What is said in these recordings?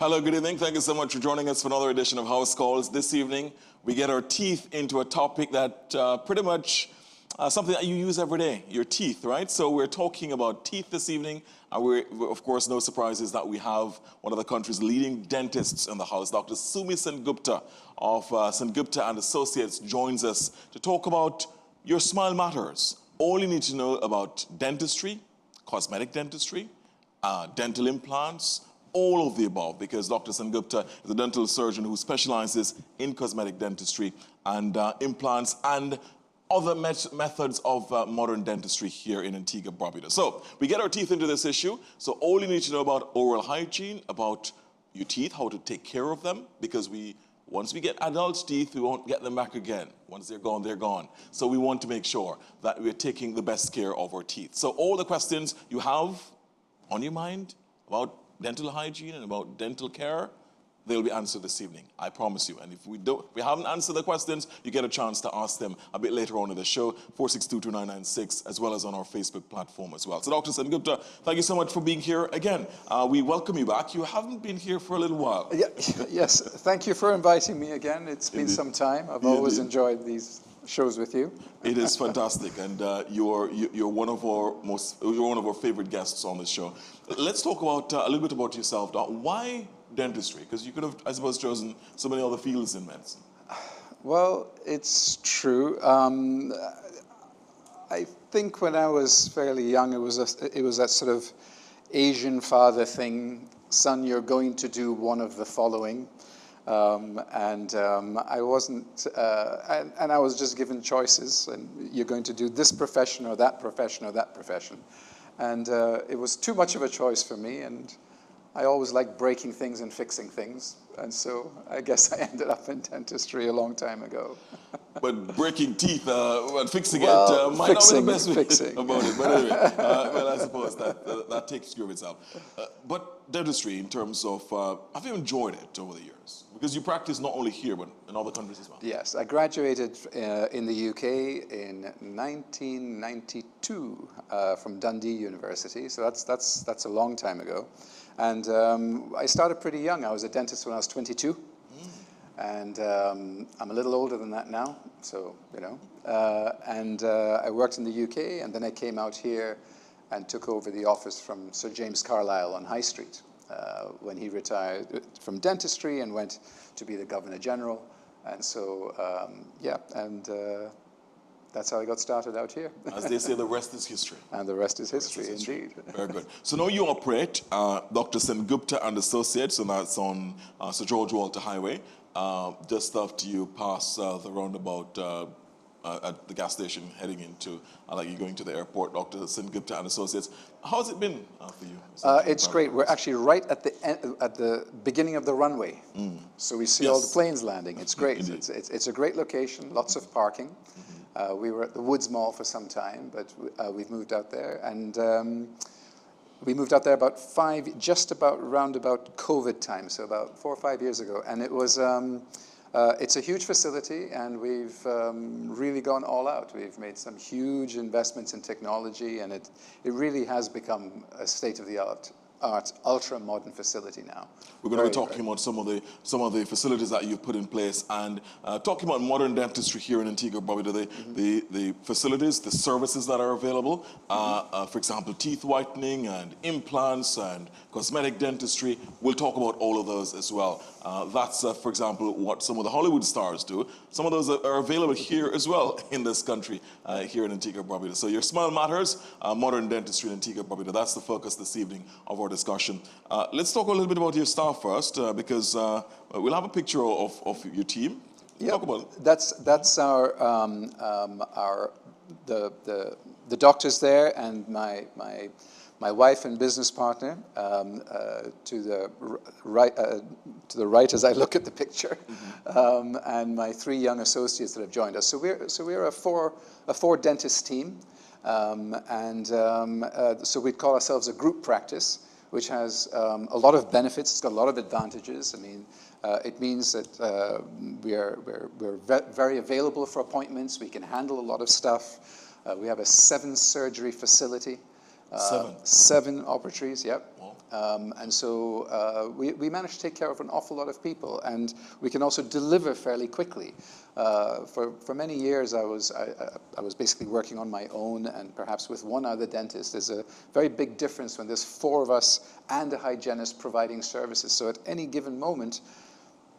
Hello, good evening. Thank you so much for joining us for another edition of House Calls. This evening, we get our teeth into a topic that pretty much something that you use every day, your teeth, right? So we're talking about teeth this evening, and we're, of course, no surprises that we have one of the country's leading dentists in the house, Dr. Sumi Sengupta of Sengupta and Associates joins us to talk about your smile matters. All you need to know about dentistry, cosmetic dentistry, dental implants, all of the above, because Dr. Sengupta is a dental surgeon who specializes in cosmetic dentistry and implants and other methods of modern dentistry here in Antigua Barbuda. So we get our teeth into this issue. So all you need to know about oral hygiene, about your teeth, how to take care of them, because once we get adult teeth, we won't get them back again. Once they're gone, they're gone. So we want to make sure that we're taking the best care of our teeth. So all the questions you have on your mind about dental hygiene and about dental care, they'll be answered this evening, I promise you. And if we haven't answered the questions, you get a chance to ask them a bit later on in the show, 4622996, as well as on our Facebook platform as well. So Dr. Sengupta, thank you so much for being here again. We welcome you back. You haven't been here for a little while. Yeah, yes, thank you for inviting me again. It's been some time. I've always enjoyed these shows with you. It is fantastic, and you're one of our favorite guests on this show. Let's talk about a little bit about yourself. Why dentistry? Because you could have, I suppose, chosen so many other fields in medicine. Well, it's true. I think when I was fairly young, it was that sort of Asian father thing. Son, you're going to do one of the following. I wasn't, and I was just given choices, and you're going to do this profession or that profession or that profession. And it was too much of a choice for me, and I always liked breaking things and fixing things. And so I guess I ended up in dentistry a long time ago. But breaking teeth and fixing it might not be the best way about it. But anyway, well, I suppose that takes care of itself. But dentistry, in terms of, have you enjoyed it over the years? Because you practice not only here, but in other countries as well. Yes, I graduated in the UK in 1992 from Dundee University. So that's a long time ago. And I started pretty young. I was a dentist when I was 22. And I'm a little older than that now, so, you know. I worked in the UK, and then I came out here and took over the office from Sir James Carlisle on High Street when he retired from dentistry and went to be the Governor General. And so, that's how I got started out here. As they say, the rest is history. And the rest is history, indeed. Very good. So now you operate Dr. Sengupta and Associates, and that's on Sir George Walter Highway, just after you pass the roundabout at the gas station heading into, like you're going to the airport, Dr. Sengupta and Associates. How's it been for you? It's great. We're actually right at the beginning of the runway. So we see all the planes landing. It's great. It's a great location, lots of parking. We were at the Woods Mall for some time, but we've moved out there. And we moved out there just about round about COVID time, so about 4 or 5 years ago. And it was, it's a huge facility, and we've really gone all out. We've made some huge investments in technology, and it really has become a state-of-the-art, ultra-modern facility now. We're going to be talking about some of the facilities that you've put in place, and talking about modern dentistry here in Antigua Barbuda, the facilities, the services that are available, for example, teeth whitening and implants and cosmetic dentistry. We'll talk about all of those as well. That's, for example, what some of the Hollywood stars do. Some of those are available here as well in this country, here in Antigua Barbuda. So your smile matters, modern dentistry in Antigua Barbuda. That's the focus this evening of our discussion. Let's talk a little bit about your staff first, because we'll have a picture of your team. Yeah, talk about it. That's our the doctors there, and my wife and business partner to the right as I look at the picture, and my 3 young associates that have joined us. So we're a four dentist team, so we'd call ourselves a group practice, which has a lot of benefits. It's got a lot of advantages. I mean, it means that we're very available for appointments. We can handle a lot of stuff. We have a 7 surgery facility. 7 operatories, yep. Wow. And so we managed to take care of an awful lot of people, and we can also deliver fairly quickly. For many years, I was basically working on my own, and perhaps with one other dentist. There's a very big difference when there's 4 of us and a hygienist providing services. So at any given moment,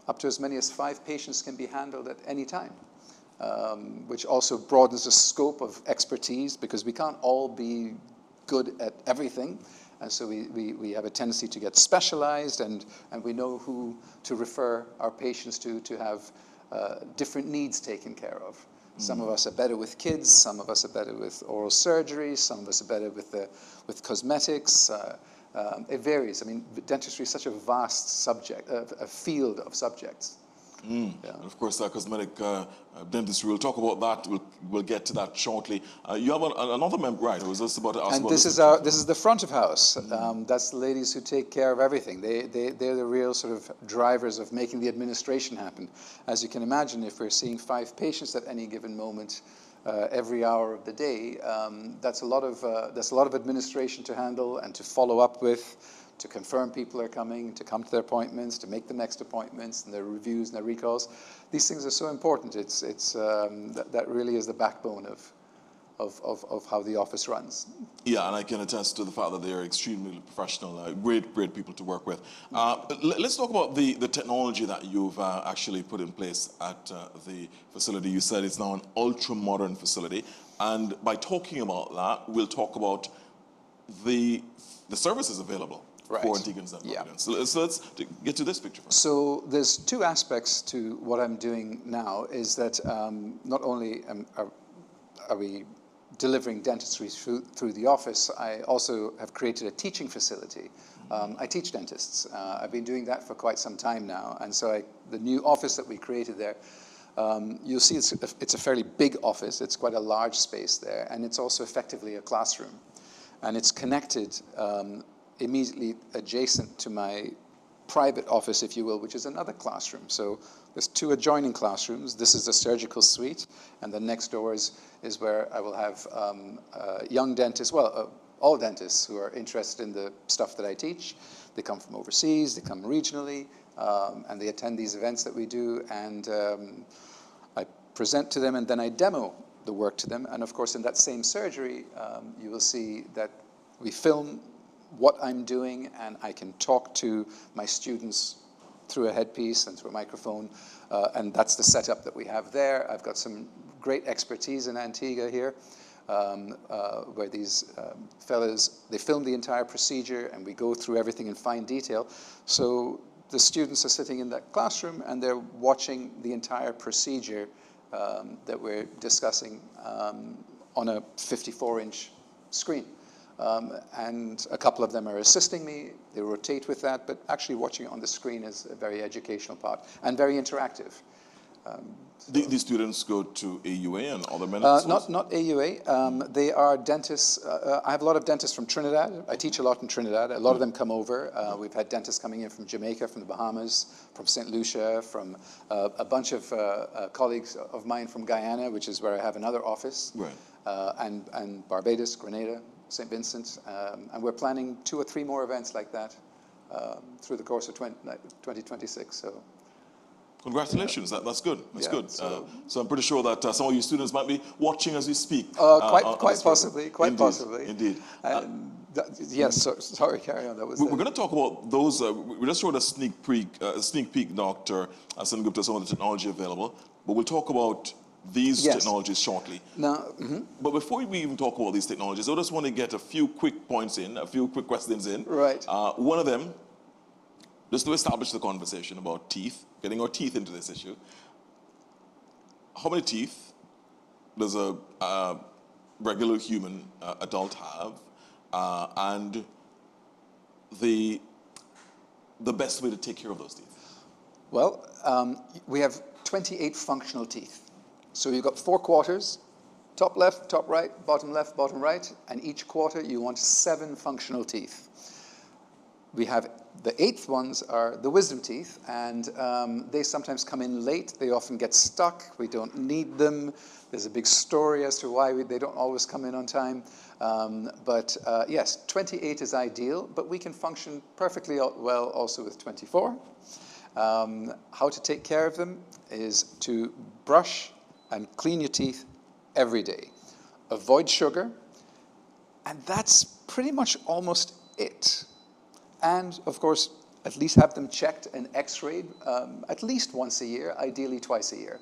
up to as many as 5 patients can be handled at any time, which also broadens the scope of expertise, because we can't all be good at everything. And so we have a tendency to get specialized, and we know who to refer our patients to have different needs taken care of. Some of us are better with kids, some of us are better with oral surgery, some of us are better with cosmetics. It varies. I mean, dentistry is such a vast subject, a field of subjects. Yeah. And of course, cosmetic dentistry, we'll talk about that. We'll get to that shortly. You have another member, right? I was just about to ask and about this is the front of house. That's the ladies who take care of everything. They're the real sort of drivers of making the administration happen. As you can imagine, if we're seeing 5 patients at any given moment, every hour of the day, that's a lot of administration to handle and to follow up with, to confirm people are coming, to come to their appointments, to make the next appointments, and their reviews and their recalls. These things are so important. That really is the backbone of how the office runs. Yeah, and I can attest to the fact that they are extremely professional, great people to work with. Let's talk about the technology that you've actually put in place at the facility. You said it's now an ultra-modern facility, and by talking about that, we'll talk about the services available for Antiguans and Barbadians. Yeah. So let's get to this picture first. So there's 2 aspects to what I'm doing now. Is that not only are we delivering dentistry through the office, I also have created a teaching facility. I teach dentists. I've been doing that for quite some time now, and so the new office that we created there, you'll see it's a fairly big office. It's quite a large space there, and it's also effectively a classroom, and it's connected immediately adjacent to my private office, if you will, which is another classroom. So there's 2 adjoining classrooms. This is the surgical suite, and the next door is where I will have young dentists, all dentists who are interested in the stuff that I teach. They come from overseas, they come regionally, and they attend these events that we do, and I present to them, and then I demo the work to them. And of course, in that same surgery, you will see that we film what I'm doing, and I can talk to my students through a headpiece and through a microphone, and that's the setup that we have there. I've got some great expertise in Antigua here, where these fellows, they film the entire procedure, and we go through everything in fine detail. So the students are sitting in that classroom, and they're watching the entire procedure that we're discussing on a 54-inch screen. And a couple of them are assisting me. They rotate with that, but actually watching it on the screen is a very educational part and very interactive. These students go to AUA and other medical schools? Not AUA. They are dentists. I have a lot of dentists from Trinidad. I teach a lot in Trinidad. A lot of them come over. We've had dentists coming in from Jamaica, from the Bahamas, from St. Lucia, from a bunch of colleagues of mine from Guyana, which is where I have another office, and Barbados, Grenada, St. Vincent, and we're planning 2 or 3 more events like that through the course of 2026. So, congratulations! That's good. That's good. So I'm pretty sure that some of your students might be watching as we speak. Quite possibly. Indeed. Yes. Sorry, carry on. We're going to talk about those. We just showed a sneak peek, Dr. Sengupta, some of the technology available, but we'll talk about these technologies shortly. Now, But before we even talk about these technologies, I just want to get a few quick points in, a few quick questions in. Right. One of them, just to establish the conversation about teeth, getting our teeth into this issue. How many teeth does a regular human adult have, and the best way to take care of those teeth? Well, we have 28 functional teeth. So you've got 4 quarters, top left, top right, bottom left, bottom right, and each quarter you want 7 functional teeth. We have The eighth ones are the wisdom teeth, and they sometimes come in late. They often get stuck. We don't need them. There's a big story as to why they don't always come in on time. But yes, 28 is ideal, but we can function perfectly well also with 24. How to take care of them is to brush and clean your teeth every day. Avoid sugar, and that's pretty much almost it. And of course, at least have them checked and x-rayed at least once a year, ideally twice a year.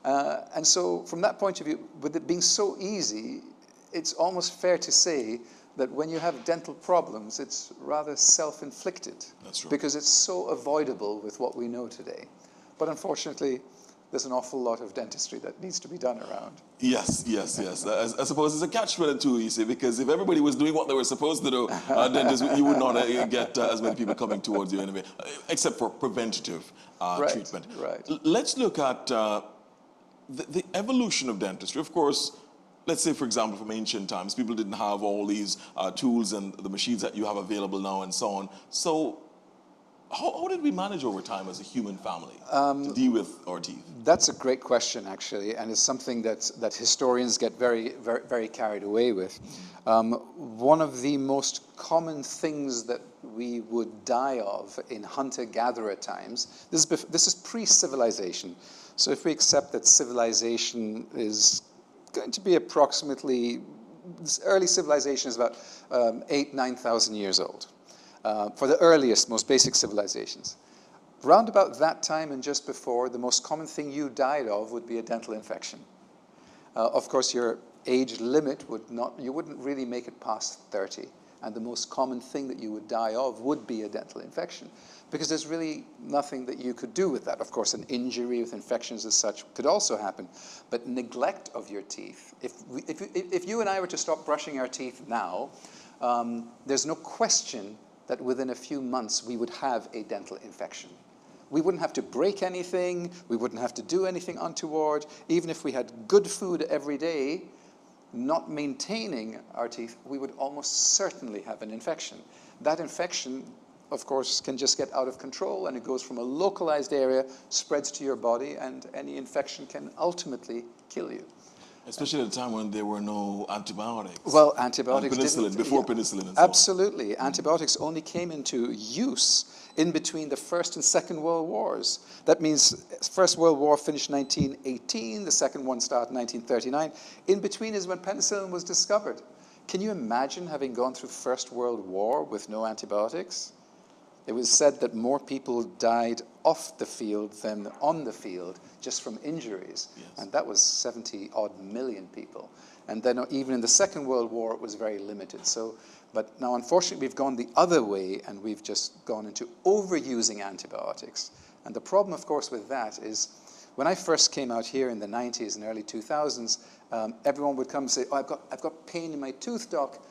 And so from that point of view, with it being so easy, it's almost fair to say that when you have dental problems, it's rather self-inflicted. That's true. Because it's so avoidable with what we know today. But unfortunately, there's an awful lot of dentistry that needs to be done around. Yes. I suppose it's a catch-22, you see, because if everybody was doing what they were supposed to do, dentists, you would not get as many people coming towards you anyway, except for preventative treatment. Right. Let's look at the evolution of dentistry. Of course, let's say, for example, from ancient times, people didn't have all these tools and the machines that you have available now and so on. So how did we manage over time as a human family to deal with our teeth? That's a great question, actually, and it's something that historians get very carried away with. One of the most common things that we would die of in hunter-gatherer times, this is pre-civilization. So if we accept that civilization is going to be approximately, this early civilization is about 9,000 years old. For the earliest, most basic civilizations. Round about that time and just before, the most common thing you died of would be a dental infection. Of course, your age limit you wouldn't really make it past 30. And the most common thing that you would die of would be a dental infection, because there's really nothing that you could do with that. Of course, an injury with infections as such could also happen. But neglect of your teeth, if you and I were to stop brushing our teeth now, there's no question that within a few months we would have a dental infection. We wouldn't have to break anything, we wouldn't have to do anything untoward. Even if we had good food every day, not maintaining our teeth, we would almost certainly have an infection. That infection, of course, can just get out of control, and it goes from a localized area, spreads to your body, and any infection can ultimately kill you. Especially at a time when there were no antibiotics. Well, antibiotics before penicillin and so absolutely. On. Antibiotics only came into use in between the First and Second World Wars. That means First World War finished 1918, the second one started 1939. In between is when penicillin was discovered. Can you imagine having gone through First World War with no antibiotics? It was said that more people died off the field than on the field just from injuries. Yes. And that was 70-odd million people. And then even in the Second World War, it was very limited. So, but now, unfortunately, we've gone the other way, and we've just gone into overusing antibiotics. And the problem, of course, with that is when I first came out here in the 90s and early 2000s, everyone would come and say, oh, I've got pain in my tooth, doc.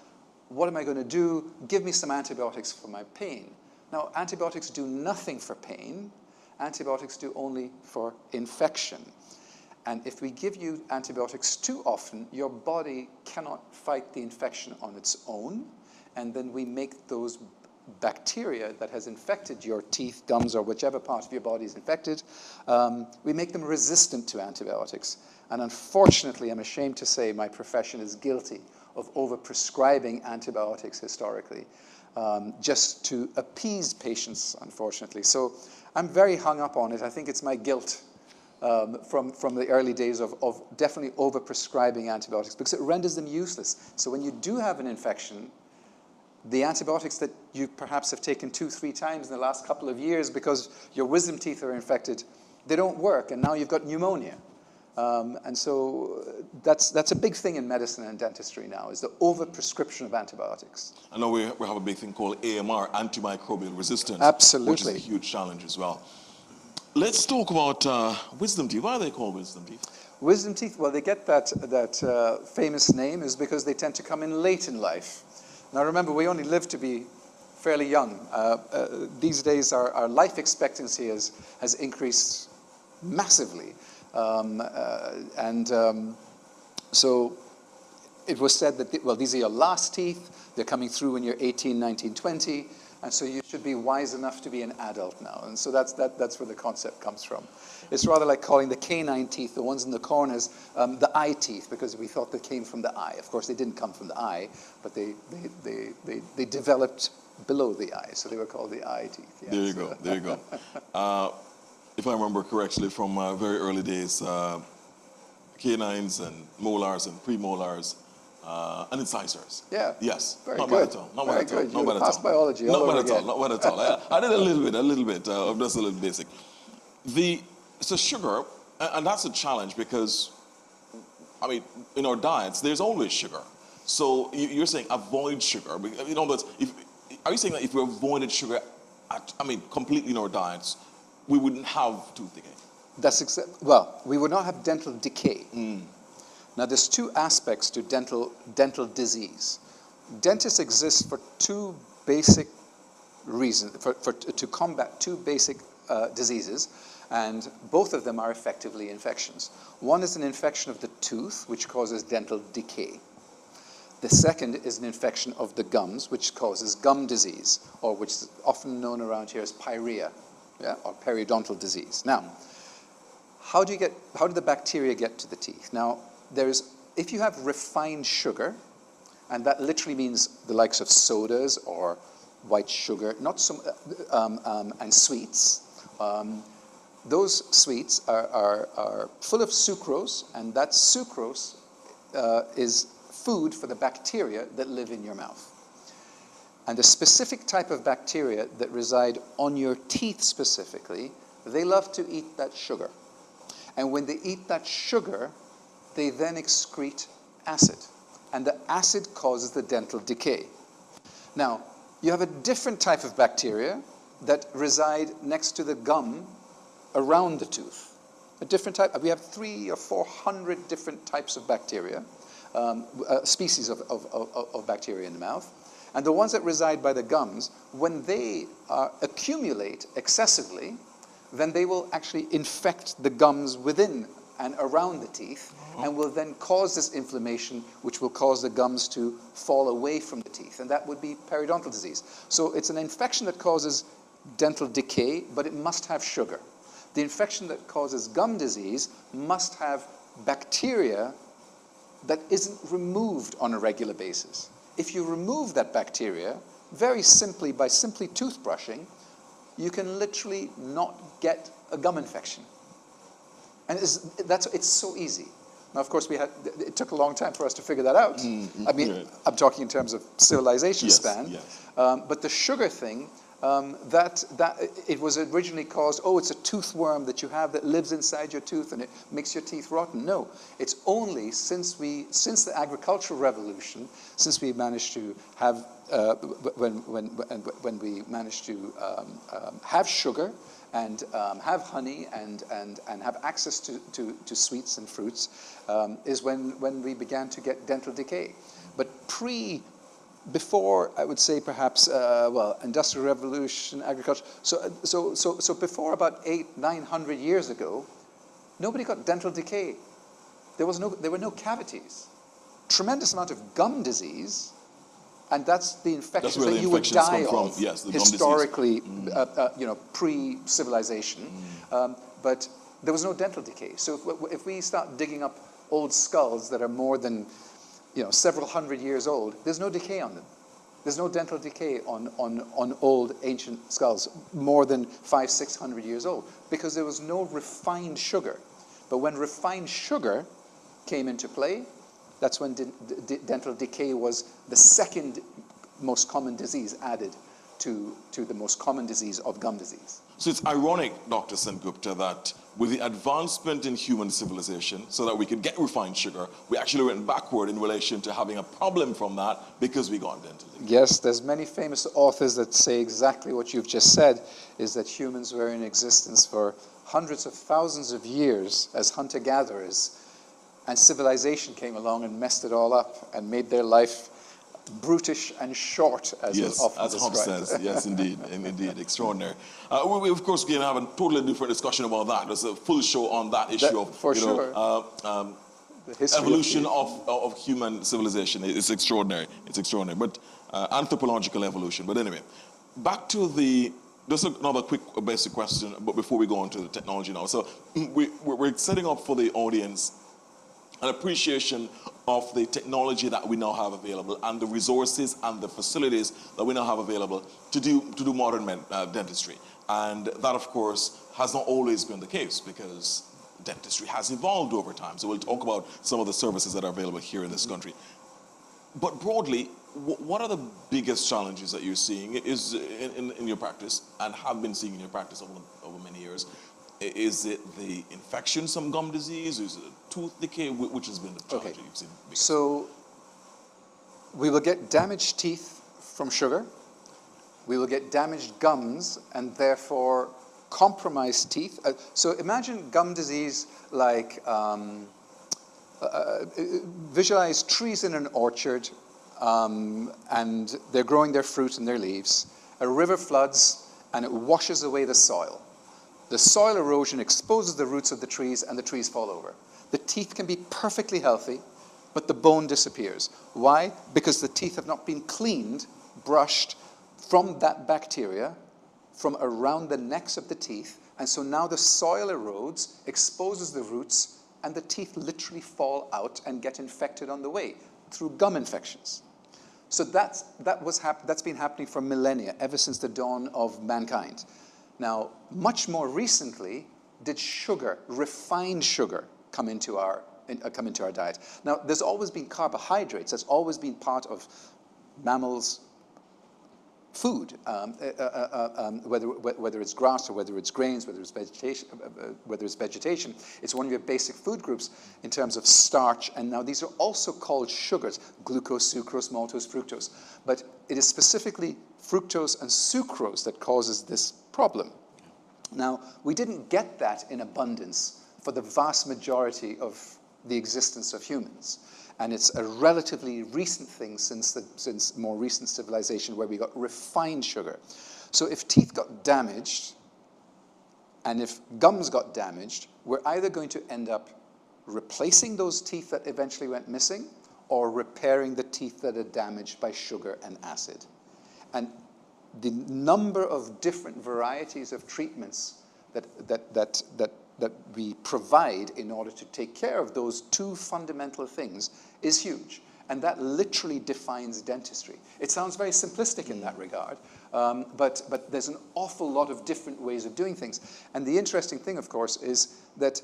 What am I going to do? Give me some antibiotics for my pain. Now, antibiotics do nothing for pain. Antibiotics do only for infection. And if we give you antibiotics too often, your body cannot fight the infection on its own. And then we make those bacteria that has infected your teeth, gums, or whichever part of your body is infected, we make them resistant to antibiotics. And unfortunately, I'm ashamed to say my profession is guilty of overprescribing antibiotics historically. Just to appease patients, unfortunately. So I'm very hung up on it. I think it's my guilt from the early days of definitely overprescribing antibiotics, because it renders them useless. So when you do have an infection, the antibiotics that you perhaps have taken 2-3 times in the last couple of years because your wisdom teeth are infected, they don't work, and now you've got pneumonia. And so that's a big thing in medicine and dentistry now, is the overprescription of antibiotics. I know we have a big thing called AMR, antimicrobial resistance. Absolutely. Which is a huge challenge as well. Let's talk about wisdom teeth. Why are they called wisdom teeth? Wisdom teeth, well, they get that famous name is because they tend to come in late in life. Now remember, we only live to be fairly young. These days our life expectancy has increased massively. So it was said that, well, these are your last teeth. They're coming through when you're 18, 19, 20. and so you should be wise enough to be an adult now. And so that's where the concept comes from. It's rather like calling the canine teeth, the ones in the corners, the eye teeth, because we thought they came from the eye. Of course, they didn't come from the eye, but they developed below the eye, so they were called the eye teeth. Yeah, there you go, there you go. If I remember correctly from very early days, canines and molars and premolars and incisors. Yeah. Yes. Very not good. bad at all. Not Very bad at all. good. Not You bad at passed all. biology all Not over bad at all. again. Not bad at all. I did a little bit of just a little basic. So sugar, and that's a challenge because, I mean, in our diets, there's always sugar. So you're saying avoid sugar. In other words, are you saying that if we avoided sugar, completely in our diets, we wouldn't have tooth decay? Well, we would not have dental decay. Now, there's two aspects to dental disease. Dentists exist for two basic reasons, to combat two basic diseases, and both of them are effectively infections. One is an infection of the tooth, which causes dental decay. The second is an infection of the gums, which causes gum disease, or which is often known around here as pyorrhea, yeah, or periodontal disease. Now, how do the bacteria get to the teeth? Now, if you have refined sugar, and that literally means the likes of sodas or white sugar, and sweets. Those sweets are full of sucrose, and that sucrose is food for the bacteria that live in your mouth. And a specific type of bacteria that reside on your teeth specifically, they love to eat that sugar. And when they eat that sugar, they then excrete acid. And the acid causes the dental decay. Now, you have a different type of bacteria that reside next to the gum around the tooth. A different type. We have 300 or 400 different types of bacteria, species of bacteria in the mouth. And the ones that reside by the gums, when they accumulate excessively, then they will actually infect the gums within and around the teeth, and will then cause this inflammation, which will cause the gums to fall away from the teeth, and that would be periodontal disease. So it's an infection that causes dental decay, but it must have sugar. The infection that causes gum disease must have bacteria that isn't removed on a regular basis. If you remove that bacteria, very simply, by simply toothbrushing, you can literally not get a gum infection. And it's so easy. Now, of course, it took a long time for us to figure that out. I mean, right. I'm talking in terms of civilization span. Yes. But the sugar thing, it was originally caused, it's a tooth worm that you have that lives inside your tooth and it makes your teeth rotten. No, it's only since the agricultural revolution, since we managed to have, when we managed to have sugar, and have honey and have access to sweets and fruits, is when we began to get dental decay. But before, I would say perhaps, Industrial Revolution, agriculture, so before about 800-900 years ago, nobody got dental decay. There were no cavities. Tremendous amount of gum disease, and that's the infections that you would die of, yes, historically, pre-civilization. But there was no dental decay. So if we start digging up old skulls that are more than several hundred years old, there's no decay on them. There's no dental decay on old ancient skulls more than 500-600 years old, because there was no refined sugar. But when refined sugar came into play, that's when dental decay was the second most common disease added to the most common disease of gum disease. So it's ironic, Dr. Sengupta, that with the advancement in human civilization, so that we could get refined sugar, we actually went backward in relation to having a problem from that because we got dental decay. Yes, there's many famous authors that say exactly what you've just said, is that humans were in existence for hundreds of thousands of years as hunter-gatherers, and civilization came along and messed it all up and made their life brutish and short, as is often described. As Hobbes says. Yes, indeed. Indeed. Extraordinary. We, of course, can have a totally different discussion about that. There's a full show on that issue of the evolution of human civilization. It's extraordinary. It's extraordinary. But anthropological evolution. But anyway, back to just another quick basic question, but before we go into the technology now. So we're setting up for the audience an appreciation of the technology that we now have available and the resources and the facilities that we now have available to do modern dentistry. And that, of course, has not always been the case because dentistry has evolved over time. So we'll talk about some of the services that are available here in this country. But broadly, what are the biggest challenges that you're seeing in your practice and have been seeing in your practice over many years? Is it the infection, some gum disease? Is it tooth decay? Which has been the challenge that you've seen? So we will get damaged teeth from sugar. We will get damaged gums and therefore compromised teeth. So imagine gum disease like, visualize trees in an orchard and they're growing their fruit and their leaves. A river floods and it washes away the soil. The soil erosion exposes the roots of the trees and the trees fall over. The teeth can be perfectly healthy, but the bone disappears. Why? Because the teeth have not been cleaned, brushed from that bacteria from around the necks of the teeth. And so now the soil erodes, exposes the roots, and the teeth literally fall out and get infected on the way through gum infections. So that's been happening for millennia, ever since the dawn of mankind. Now, much more recently, did sugar, refined sugar, come into our diet. Now, there's always been carbohydrates. That's always been part of mammals' food, whether it's grass or whether it's grains, whether it's vegetation. It's one of your basic food groups in terms of starch. And now these are also called sugars: glucose, sucrose, maltose, fructose. But it is specifically fructose and sucrose that causes this problem. Now, we didn't get that in abundance for the vast majority of the existence of humans. And it's a relatively recent thing since more recent civilization where we got refined sugar. So if teeth got damaged and if gums got damaged, we're either going to end up replacing those teeth that eventually went missing or repairing the teeth that are damaged by sugar and acid. And the number of different varieties of treatments that we provide in order to take care of those two fundamental things is huge. And that literally defines dentistry. It sounds very simplistic in that regard, but there's an awful lot of different ways of doing things. And the interesting thing, of course, is that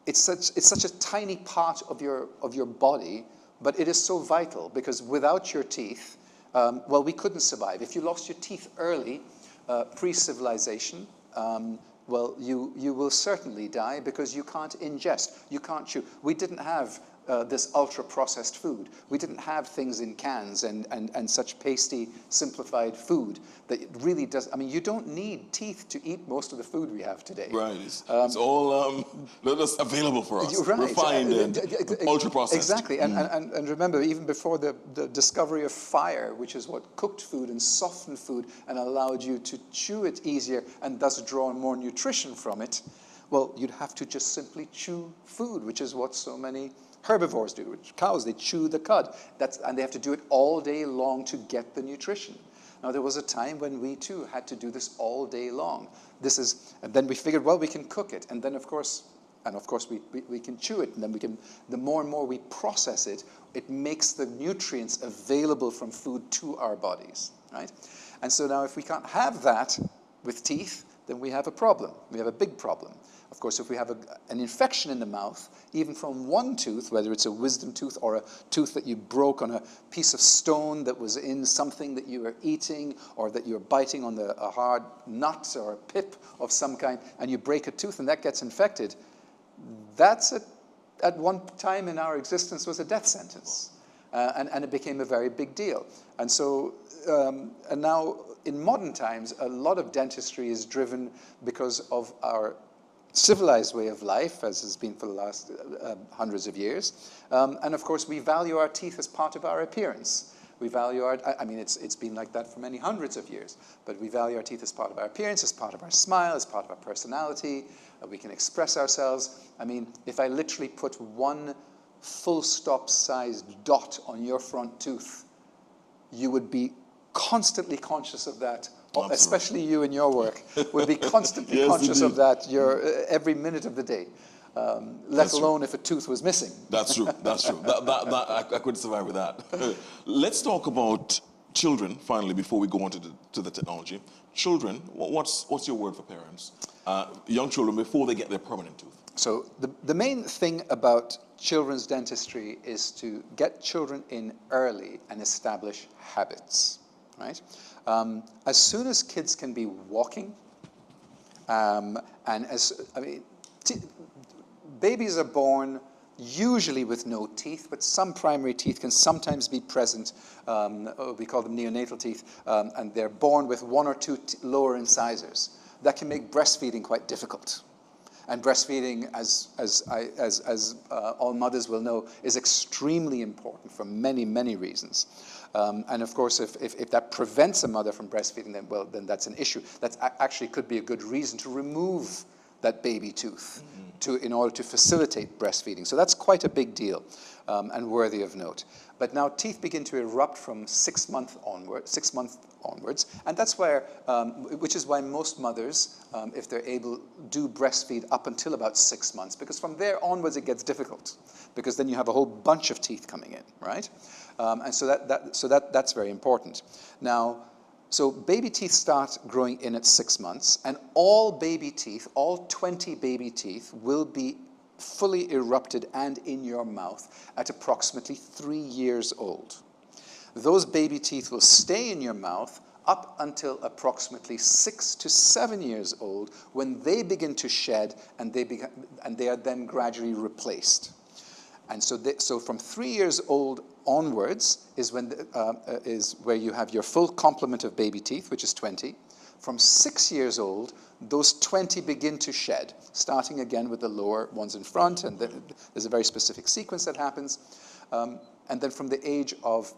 it's such a tiny part of your body, but it is so vital, because without your teeth, well, we couldn't survive. If you lost your teeth early, pre-civilization, well, you will certainly die because you can't ingest, you can't chew. We didn't have this ultra-processed food. We didn't have things in cans and such pasty, simplified food that really does. I mean, you don't need teeth to eat most of the food we have today. Right. It's all just available for us. Right. Refined and ultra-processed. Exactly. And remember, even before the discovery of fire, which is what cooked food and softened food and allowed you to chew it easier and thus draw more nutrition from it, well, you'd have to just simply chew food, which is what so many herbivores do. Which cows, they chew the cud. And they have to do it all day long to get the nutrition. Now, there was a time when we too had to do this all day long. And then we figured, well, we can cook it. And then, of course, we can chew it. And then the more and more we process it, it makes the nutrients available from food to our bodies, right? And so now if we can't have that with teeth, then we have a problem. We have a big problem. Of course, if we have an infection in the mouth, even from one tooth, whether it's a wisdom tooth or a tooth that you broke on a piece of stone that was in something that you were eating, or that you're biting on a hard nut or a pip of some kind, and you break a tooth and that gets infected, that's at one time in our existence was a death sentence. And it became a very big deal. And so, and now in modern times, a lot of dentistry is driven because of our civilized way of life, as has been for the last hundreds of years. And of course, we value our teeth as part of our appearance. We value I mean, it's been like that for many hundreds of years, but we value our teeth as part of our appearance, as part of our smile, as part of our personality. We can express ourselves. I mean, if I literally put one full stop sized dot on your front tooth, you would be constantly conscious of that especially you in your work, would be constantly Yes, conscious of indeed. that every minute of the day, let alone if a tooth was missing. That's true. That's true. I couldn't survive with that. Let's talk about children finally before we go on to the technology. Children, what's your word for parents? Young children before they get their permanent tooth. So the main thing about children's dentistry is to get children in early and establish habits, right? As soon as kids can be walking, babies are born usually with no teeth, but some primary teeth can sometimes be present. We call them neonatal teeth, and they're born with one or two lower incisors. That can make breastfeeding quite difficult. And breastfeeding, as all mothers will know, is extremely important for many, many reasons. And of course, if that prevents a mother from breastfeeding, then that's an issue. That actually could be a good reason to remove that baby tooth in order to facilitate breastfeeding. So that's quite a big deal and worthy of note. But now teeth begin to erupt from 6 months onwards, and that's where, which is why most mothers, if they're able, do breastfeed up until about 6 months, because from there onwards it gets difficult, because then you have a whole bunch of teeth coming in, right? And so that's very important. Now, so baby teeth start growing in at 6 months, and all baby teeth, all 20 baby teeth, will be fully erupted and in your mouth at approximately 3 years old. Those baby teeth will stay in your mouth up until approximately 6 to 7 years old, when they begin to shed and they are then gradually replaced. And so from 3 years old onwards is where you have your full complement of baby teeth, which is 20. From 6 years old, those 20 begin to shed, starting again with the lower ones in front, and then there's a very specific sequence that happens. And then from the age of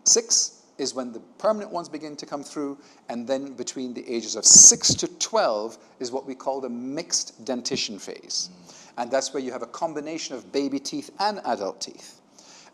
6 is when the permanent ones begin to come through, and then between the ages of 6 to 12 is what we call the mixed dentition phase. And that's where you have a combination of baby teeth and adult teeth.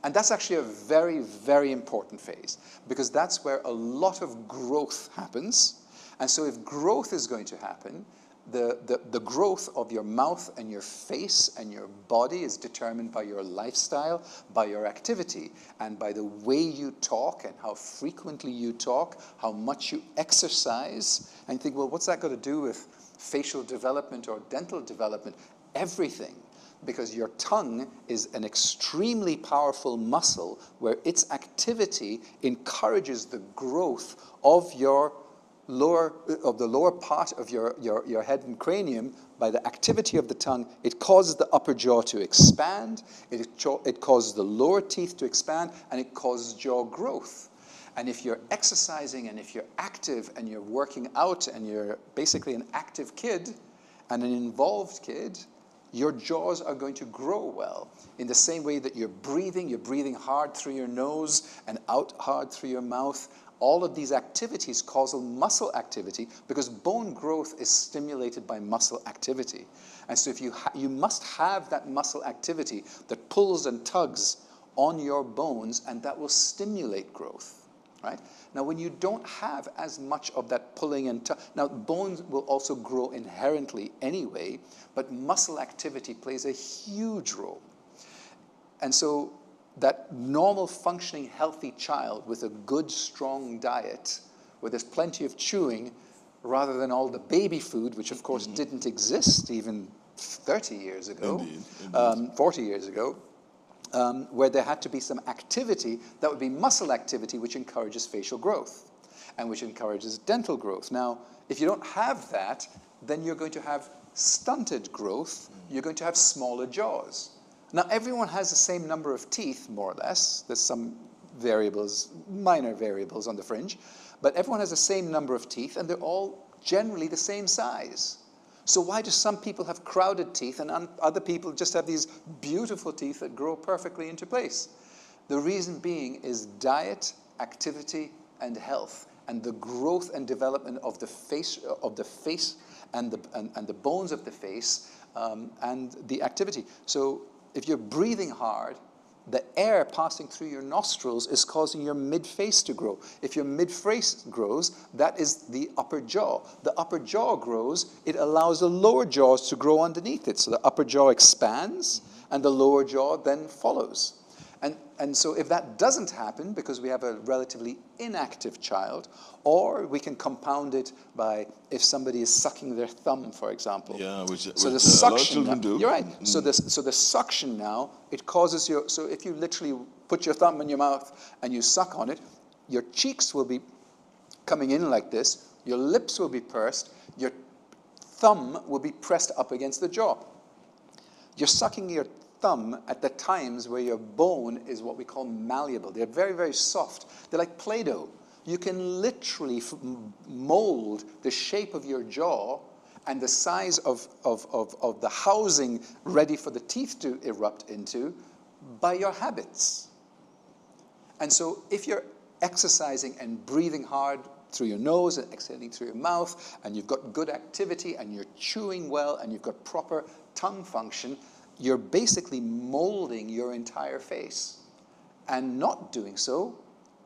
And that's actually a very, very important phase, because that's where a lot of growth happens. And so if growth is going to happen, the growth of your mouth and your face and your body is determined by your lifestyle, by your activity, and by the way you talk and how frequently you talk, how much you exercise. And you think, well, what's that got to do with facial development or dental development? Everything. Because your tongue is an extremely powerful muscle where its activity encourages the growth of the lower part of your head and cranium. By the activity of the tongue, it causes the upper jaw to expand, it causes the lower teeth to expand, and it causes jaw growth. And if you're exercising and if you're active and you're working out and you're basically an active kid and an involved kid, your jaws are going to grow well. In the same way that you're breathing hard through your nose and out hard through your mouth. All of these activities cause muscle activity, because bone growth is stimulated by muscle activity. And so if you must have that muscle activity that pulls and tugs on your bones, and that will stimulate growth. Right? Now, when you don't have as much of that pulling and now bones will also grow inherently anyway, but muscle activity plays a huge role. And so that normal functioning healthy child with a good strong diet, where there's plenty of chewing, rather than all the baby food, which of course didn't exist even 30 years ago, indeed. 40 years ago, where there had to be some activity that would be muscle activity, which encourages facial growth and which encourages dental growth. Now, if you don't have that, then you're going to have stunted growth, you're going to have smaller jaws. Now, everyone has the same number of teeth, more or less. There's some variables, minor variables on the fringe, but everyone has the same number of teeth, and they're all generally the same size. So why do some people have crowded teeth and other people just have these beautiful teeth that grow perfectly into place? The reason being is diet, activity, and health, and the growth and development of the face and the bones of the face, and the activity. So if you're breathing hard, the air passing through your nostrils is causing your mid-face to grow. If your mid-face grows, that is the upper jaw. The upper jaw grows, it allows the lower jaws to grow underneath it. So the upper jaw expands, and the lower jaw then follows. And so if that doesn't happen, because we have a relatively inactive child, or we can compound it by if somebody is sucking their thumb, for example. Yeah, which so the a suction lot of children do. You're right. So the suction now, it causes your, so if you literally put your thumb in your mouth and you suck on it, your cheeks will be coming in like this, your lips will be pursed, your thumb will be pressed up against the jaw. You're sucking your thumb at the times where your bone is what we call malleable. They're very, very soft. They're like Play-Doh. You can literally mold the shape of your jaw and the size of the housing ready for the teeth to erupt into by your habits. And so if you're exercising and breathing hard through your nose and exhaling through your mouth, and you've got good activity and you're chewing well and you've got proper tongue function, you're basically molding your entire face. And not doing so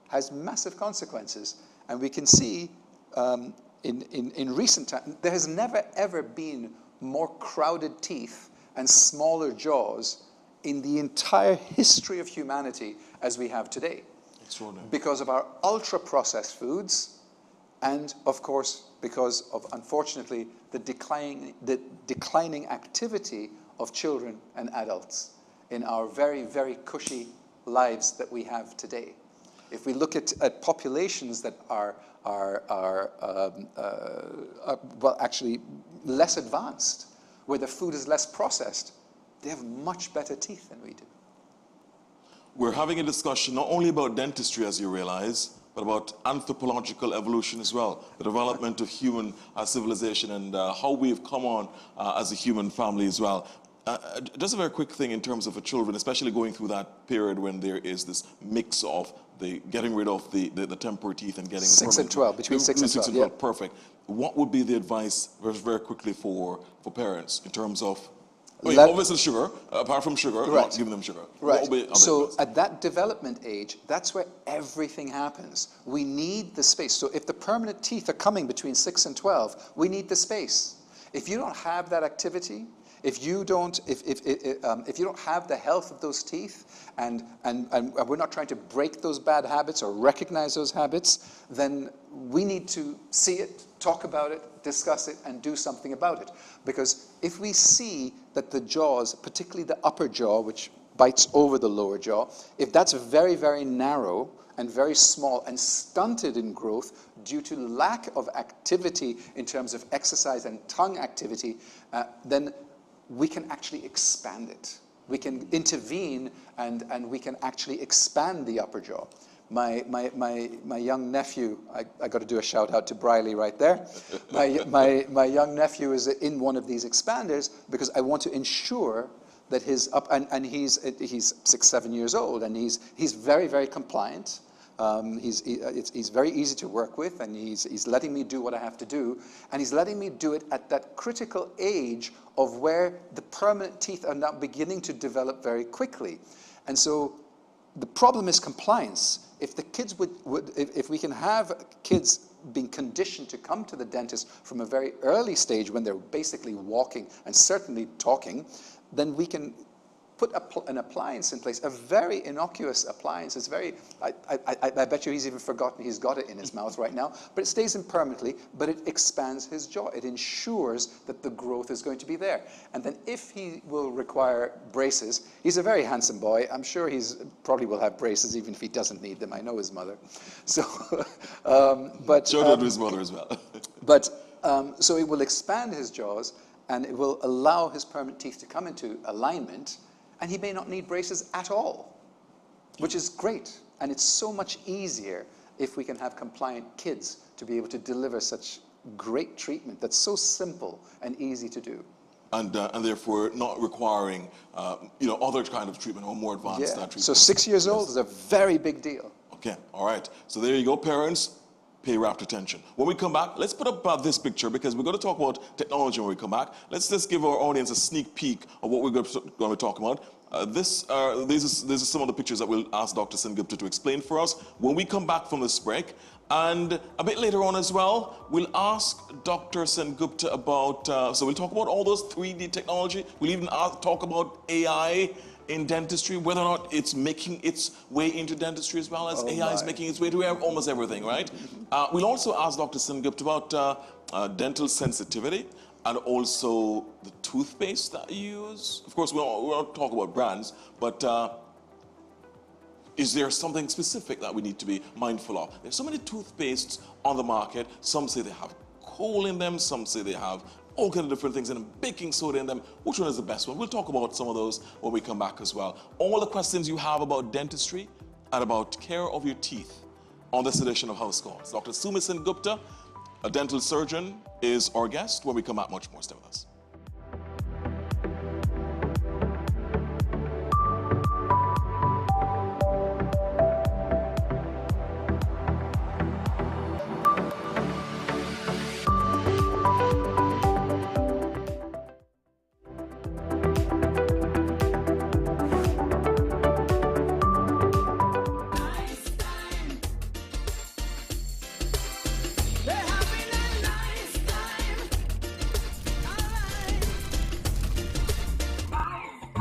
has massive consequences. And we can see in recent times, there has never ever been more crowded teeth and smaller jaws in the entire history of humanity as we have today. Extraordinary. Because of our ultra-processed foods, and of course, because of, unfortunately, the declining activity of children and adults in our very, very cushy lives that we have today. If we look at populations that are well, actually less advanced, where the food is less processed, they have much better teeth than we do. We're having a discussion not only about dentistry, as you realize, but about anthropological evolution as well, the development of human civilization and how we've come on as a human family as well. Just a very quick thing in terms of the children, especially going through that period when there is this mix of the getting rid of the temporary teeth and getting 6 and 12, between 6 and 12, yeah. Perfect. What would be the advice, very quickly, for parents in terms of, obviously sugar, apart from sugar, right. not giving them sugar. Right. So at that development age, that's where everything happens. We need the space. So if the permanent teeth are coming between 6 and 12, we need the space. If you don't have that activity, if you don't have the health of those teeth, and we're not trying to break those bad habits or recognize those habits, then we need to see it, talk about it, discuss it, and do something about it. Because if we see that the jaws, particularly the upper jaw, which bites over the lower jaw, if that's very, very narrow and very small and stunted in growth due to lack of activity in terms of exercise and tongue activity, then we can actually expand it. We can intervene and we can actually expand the upper jaw. My young nephew, I got to do a shout out to Briley right there. My young nephew is in one of these expanders because I want to ensure that his and he's 6-7 years old, and he's very, very compliant. He's very easy to work with, and he's letting me do what I have to do, and he's letting me do it at that critical age of where the permanent teeth are now beginning to develop very quickly. And so the problem is compliance. If the kids if we can have kids being conditioned to come to the dentist from a very early stage when they're basically walking and certainly talking, then we can put an appliance in place, a very innocuous appliance. It's very, I bet you he's even forgotten he's got it in his mouth right now, but it stays in permanently, but it expands his jaw. It ensures that the growth is going to be there. And then if he will require braces, he's a very handsome boy. I'm sure he's probably will have braces even if he doesn't need them. I know his mother. So, but... Show that to his mother as well. But, so it will expand his jaws, and it will allow his permanent teeth to come into alignment, and he may not need braces at all, which is great. And it's so much easier if we can have compliant kids to be able to deliver such great treatment that's so simple and easy to do. And therefore not requiring other kind of treatment or more advanced treatment. So 6 years old is a very big deal. Okay, all right. So there you go, parents. Pay rapt attention. When we come back, let's put up this picture because we're going to talk about technology when we come back. Let's just give our audience a sneak peek of what we're going to be talking about. These are some of the pictures that we'll ask Dr. Sengupta to explain for us when we come back from this break. And a bit later on as well, we'll ask Dr. Sengupta about, so we'll talk about all those 3D technology. We'll even talk about AI in dentistry, whether or not it's making its way into dentistry as well as AI is making its way to almost everything, right? We'll also ask Dr. Sengupta about dental sensitivity and also the toothpaste that you use. Of course, we won't talk about brands, but is there something specific that we need to be mindful of? There's so many toothpastes on the market. Some say they have coal in them. Some say they have all kinds of different things in them, baking soda in them. Which one is the best one? We'll talk about some of those when we come back as well. All the questions you have about dentistry and about care of your teeth on this edition of House Calls. Dr. Sumi Sengupta, a dental surgeon, is our guest. When we come back, much more. Stay with us.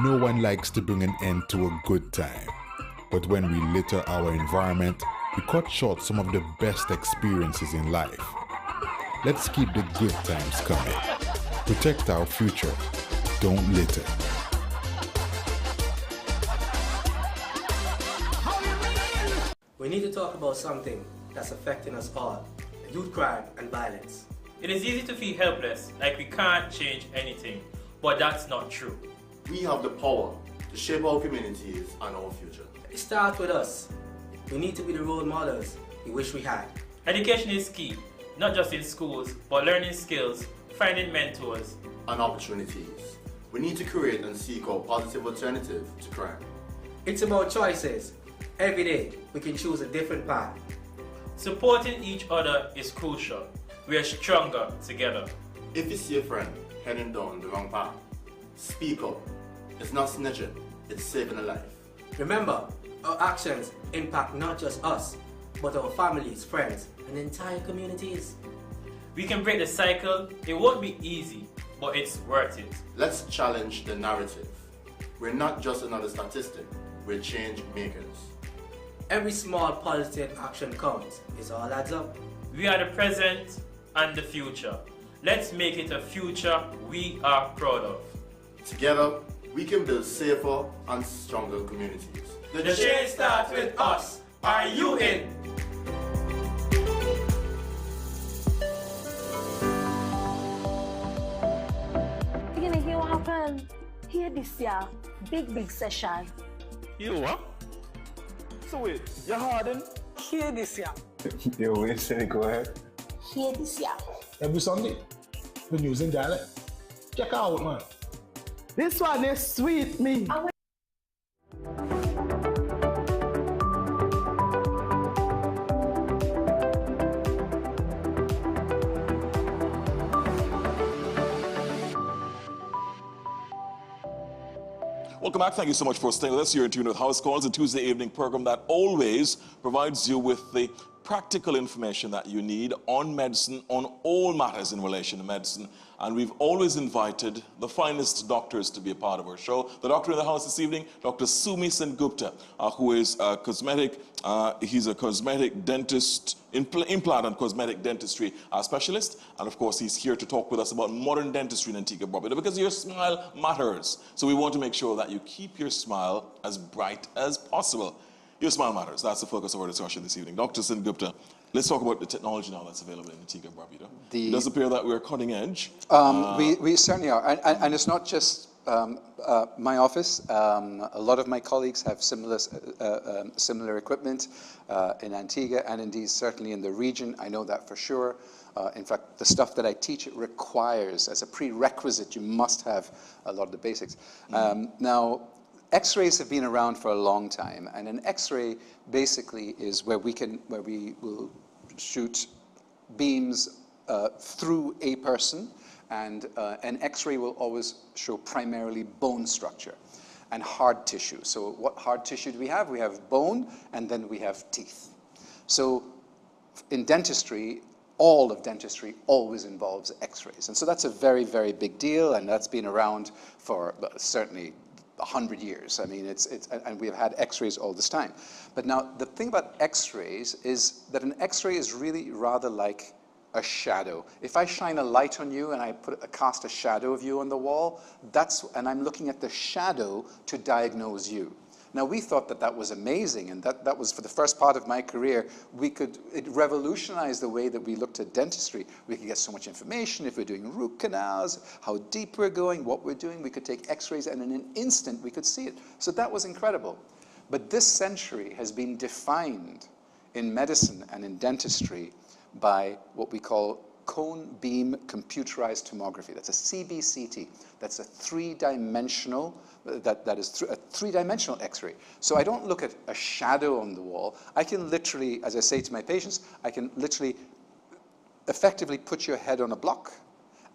No one likes to bring an end to a good time, but when we litter our environment, we cut short some of the best experiences in life. Let's keep the good times coming. Protect our future. Don't litter. We need to talk about something that's affecting us all: youth crime and violence. It is easy to feel helpless, like we can't change anything, but that's not true. We have the power to shape our communities and our future. It starts with us. We need to be the role models we wish we had. Education is key, not just in schools, but learning skills, finding mentors, And opportunities. We need to create and seek out positive alternative to crime. It's about choices. Every day, we can choose a different path. Supporting each other is crucial. We are stronger together. If you see a friend heading down the wrong path, speak up. It's not snitching, it's saving a life. Remember, our actions impact not just us, but our families, friends, and entire communities. We can break the cycle. It won't be easy, but it's worth it. Let's challenge the narrative. We're not just another statistic, we're change makers. Every small positive action counts. It all adds up. We are the present and the future. Let's make it a future we are proud of. Together, we can build safer and stronger communities. The change starts with us. Are you in? You gonna hear what happened? Here this year, big session. You what? So wait, you're hardened? Here this year. Yo, wait a second, go ahead. Here this year. Every Sunday, the news in dialect. Check out, man. This one is sweet, me. Welcome back. Thank you so much for staying with us. You're in tune with House Calls, a Tuesday evening program that always provides you with the practical information that you need on medicine, on all matters in relation to medicine. And we've always invited the finest doctors to be a part of our show. The doctor in the house this evening, Dr. Sumi Sengupta, who is a he's a cosmetic dentist, implant and cosmetic dentistry specialist. And of course, he's here to talk with us about modern dentistry in Antigua and Barbuda, because your smile matters. So we want to make sure that you keep your smile as bright as possible. Your smile matters. That's the focus of our discussion this evening. Dr. Sengupta, let's talk about the technology now that's available in Antigua and Barbuda. It does appear that we're cutting edge. We certainly are. And it's not just my office. A lot of my colleagues have similar equipment in Antigua and indeed certainly in the region. I know that for sure. In fact, the stuff that I teach, it requires, as a prerequisite, you must have a lot of the basics. Now, X-rays have been around for a long time, and an X-ray basically is where we will shoot beams through a person, and an X-ray will always show primarily bone structure. and hard tissue. So what hard tissue do we have? We have bone, and then we have teeth. So in dentistry, all of dentistry always involves x-rays. And so that's a very, very big deal, and that's been around for certainly 100 years. I mean, and we've had x-rays all this time. But now, the thing about x-rays is that an x-ray is really rather like a shadow. If I shine a light on you and I cast a shadow of you on the wall, and I'm looking at the shadow to diagnose you. Now, we thought that that was amazing, and that was, for the first part of my career, it revolutionized the way that we looked at dentistry. We could get so much information if we're doing root canals, how deep we're going, what we're doing. We could take x-rays, and in an instant, we could see it. So that was incredible. But this century has been defined in medicine and in dentistry by what we call cone beam computerized tomography. That's a CBCT. That's a three-dimensional, that is a three-dimensional x-ray. So I don't look at a shadow on the wall. I can literally, as I say to my patients, I can literally effectively put your head on a block,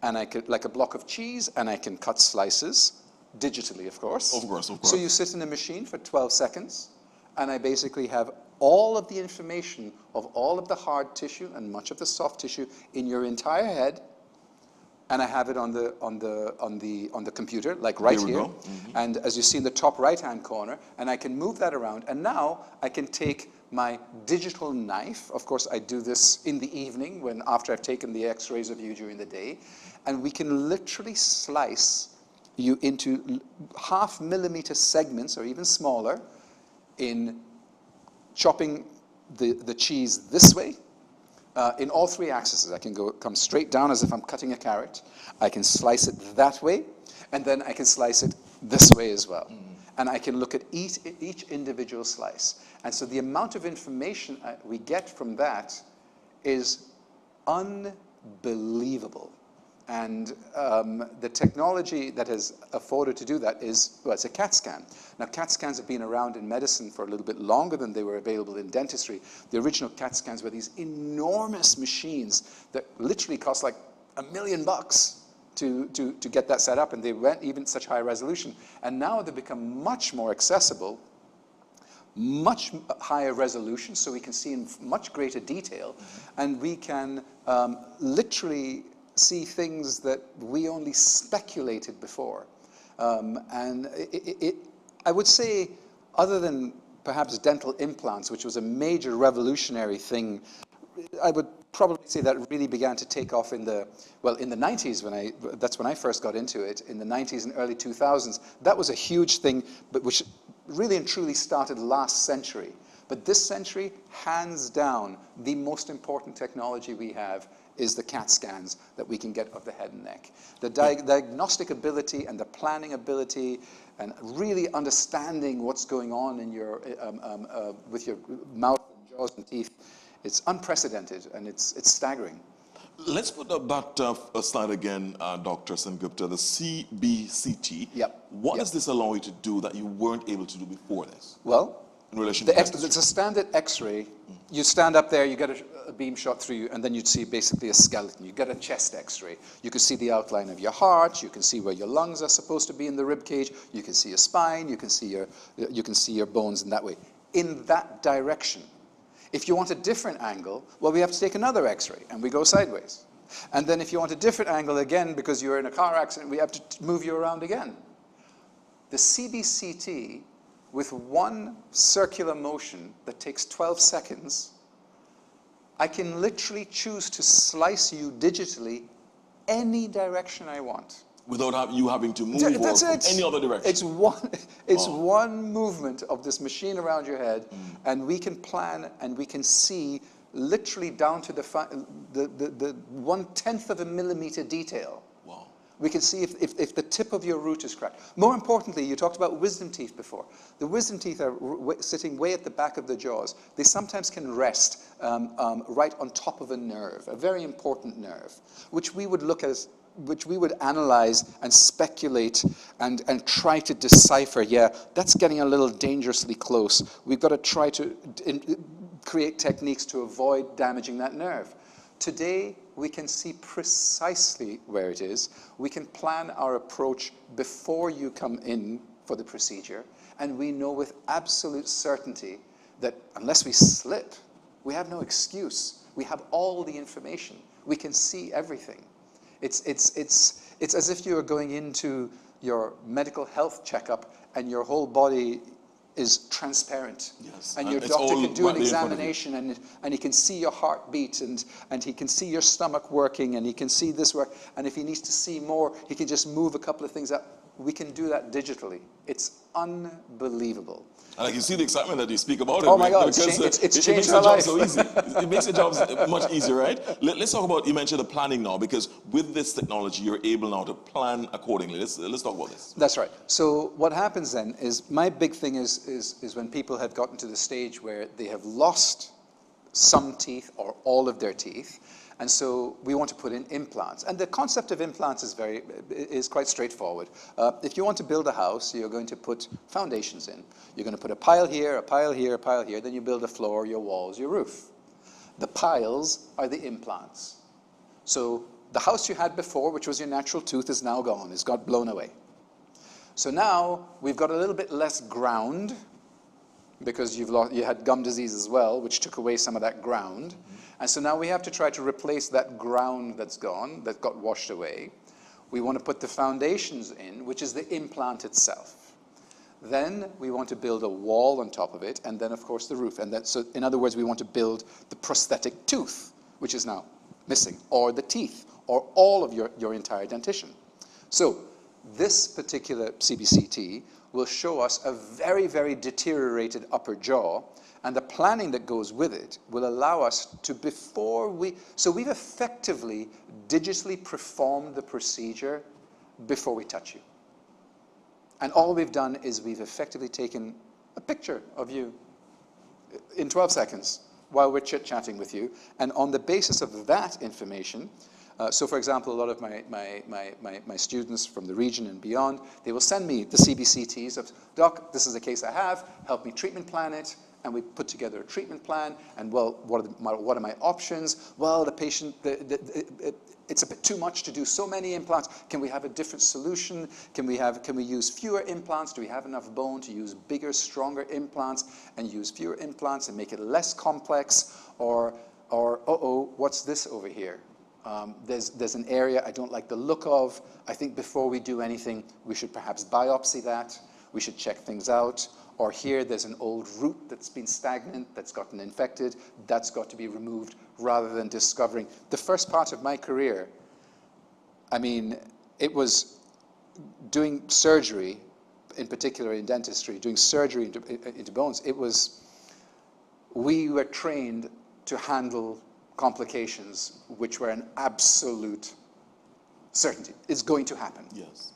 and I could, like a block of cheese, and I can cut slices, digitally, of course. Of course, of course. So you sit in a machine for 12 seconds, and I basically have all of the information of all of the hard tissue and much of the soft tissue in your entire head, and I have it on the computer, like right here. Mm-hmm. And as you see in the top right-hand corner, and I can move that around, and now I can take my digital knife. Of course, I do this in the evening after I've taken the x-rays of you during the day, and we can literally slice you into half-millimeter segments, or even smaller, in chopping the cheese this way, in all three axes. I can come straight down as if I'm cutting a carrot. I can slice it that way, and then I can slice it this way as well. And I can look at each individual slice. And so the amount of information we get from that is unbelievable. And the technology that has afforded to do that is, well, it's a CAT scan. Now, CAT scans have been around in medicine for a little bit longer than they were available in dentistry. The original CAT scans were these enormous machines that literally cost like $1 million to get that set up, and they weren't even such high resolution. And now they've become much more accessible, much higher resolution, so we can see in much greater detail, and we can literally see things that we only speculated before. And I would say, other than perhaps dental implants, which was a major revolutionary thing, I would probably say that really began to take off in the 90s, that's when I first got into it, in the 90s and early 2000s. That was a huge thing, but which really and truly started last century. But this century, hands down, the most important technology we have is the CAT scans that we can get of the head and neck. The diagnostic ability and the planning ability and really understanding what's going on in your, with your mouth and jaws and teeth, it's unprecedented, and it's staggering. Let's put up that slide again, Dr. Sengupta, the CBCT. Yep. What does this allow you to do that you weren't able to do before this? Well, in relation to it's a standard x-ray. You stand up there, you get a beam shot through you, and then you'd see basically a skeleton. You get a chest x-ray. You can see the outline of your heart. You can see where your lungs are supposed to be in the rib cage. You can see your spine. You can see your bones in that way. In that direction. If you want a different angle, well, we have to take another x-ray, and we go sideways. And then if you want a different angle again, because you're in a car accident, we have to move you around again. The CBCT, with one circular motion that takes 12 seconds, I can literally choose to slice you digitally any direction I want. Without you having to move or from any other direction? It's one movement of this machine around your head, and we can plan and we can see literally down to the 1/10 of a millimeter detail. Wow. We can see if the tip of your root is cracked. More importantly, you talked about wisdom teeth before. The wisdom teeth are sitting way at the back of the jaws. They sometimes can rest right on top of a nerve, a very important nerve, which we would analyze and speculate and try to decipher. Yeah, that's getting a little dangerously close. We've got to try to create techniques to avoid damaging that nerve. Today, we can see precisely where it is. We can plan our approach before you come in for the procedure, and we know with absolute certainty that unless we slip, we have no excuse. We have all the information. We can see everything. It's as if you are going into your medical health checkup and your whole body is transparent. Yes. And your doctor can do an examination and he can see your heartbeat and he can see your stomach working and he can see this work. And if he needs to see more, he can just move a couple of things up. We can do that digitally. It's unbelievable. And I can see the excitement that you speak about it. Oh my God, because it's it changed makes our the job life. so easy. It makes the job much easier, right? Let's talk about, you mentioned the planning now, because with this technology, you're able now to plan accordingly. Let's talk about this. That's right. So what happens then is, my big thing is when people have gotten to the stage where they have lost some teeth or all of their teeth, and so we want to put in implants. And the concept of implants is quite straightforward. If you want to build a house, you're going to put foundations in. You're going to put a pile here, a pile here, a pile here. Then you build a floor, your walls, your roof. The piles are the implants. So the house you had before, which was your natural tooth, is now gone. It's got blown away. So now we've got a little bit less ground, because you had gum disease as well, which took away some of that ground. And so now we have to try to replace that ground that's gone, that got washed away. We want to put the foundations in, which is the implant itself. Then we want to build a wall on top of it, and then of course the roof. And then, so in other words, we want to build the prosthetic tooth, which is now missing, or the teeth, or all of your entire dentition. So this particular CBCT will show us a very, very deteriorated upper jaw, and the planning that goes with it will allow us to, so we've effectively digitally performed the procedure before we touch you. And all we've done is we've effectively taken a picture of you in 12 seconds while we're chit-chatting with you, and on the basis of that information, so for example, a lot of my students from the region and beyond, they will send me the CBCTs of, Doc, this is the case I have, help me treatment plan it, and we put together a treatment plan, and well, what are my options? Well, the patient, it's a bit too much to do so many implants. Can we have a different solution? Can we use fewer implants? Do we have enough bone to use bigger, stronger implants and use fewer implants and make it less complex? Or uh-oh, what's this over here? There's an area I don't like the look of. I think before we do anything, we should perhaps biopsy that. We should check things out. Or here, there's an old root that's been stagnant, that's gotten infected. That's got to be removed, rather than discovering. The first part of my career, I mean, it was doing surgery, in particular in dentistry, doing surgery into bones. We were trained to handle complications which were an absolute certainty. It's going to happen. Yes.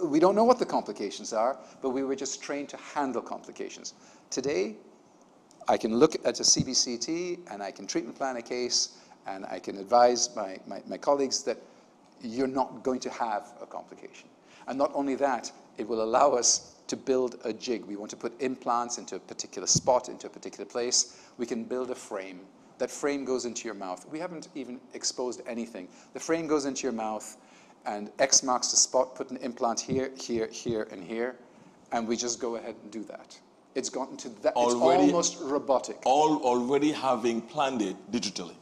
We don't know what the complications are, but we were just trained to handle complications. Today, I can look at a CBCT and I can treatment plan a case, and I can advise my colleagues that you're not going to have a complication. And not only that, it will allow us to build a jig. We want to put implants into a particular spot, into a particular place. We can build a frame. That frame goes into your mouth. We haven't even exposed anything. The frame goes into your mouth, and X marks the spot, put an implant here, here, here, and here, and we just go ahead and do that. It's gotten to that, it's almost robotic. Already having planned it digitally.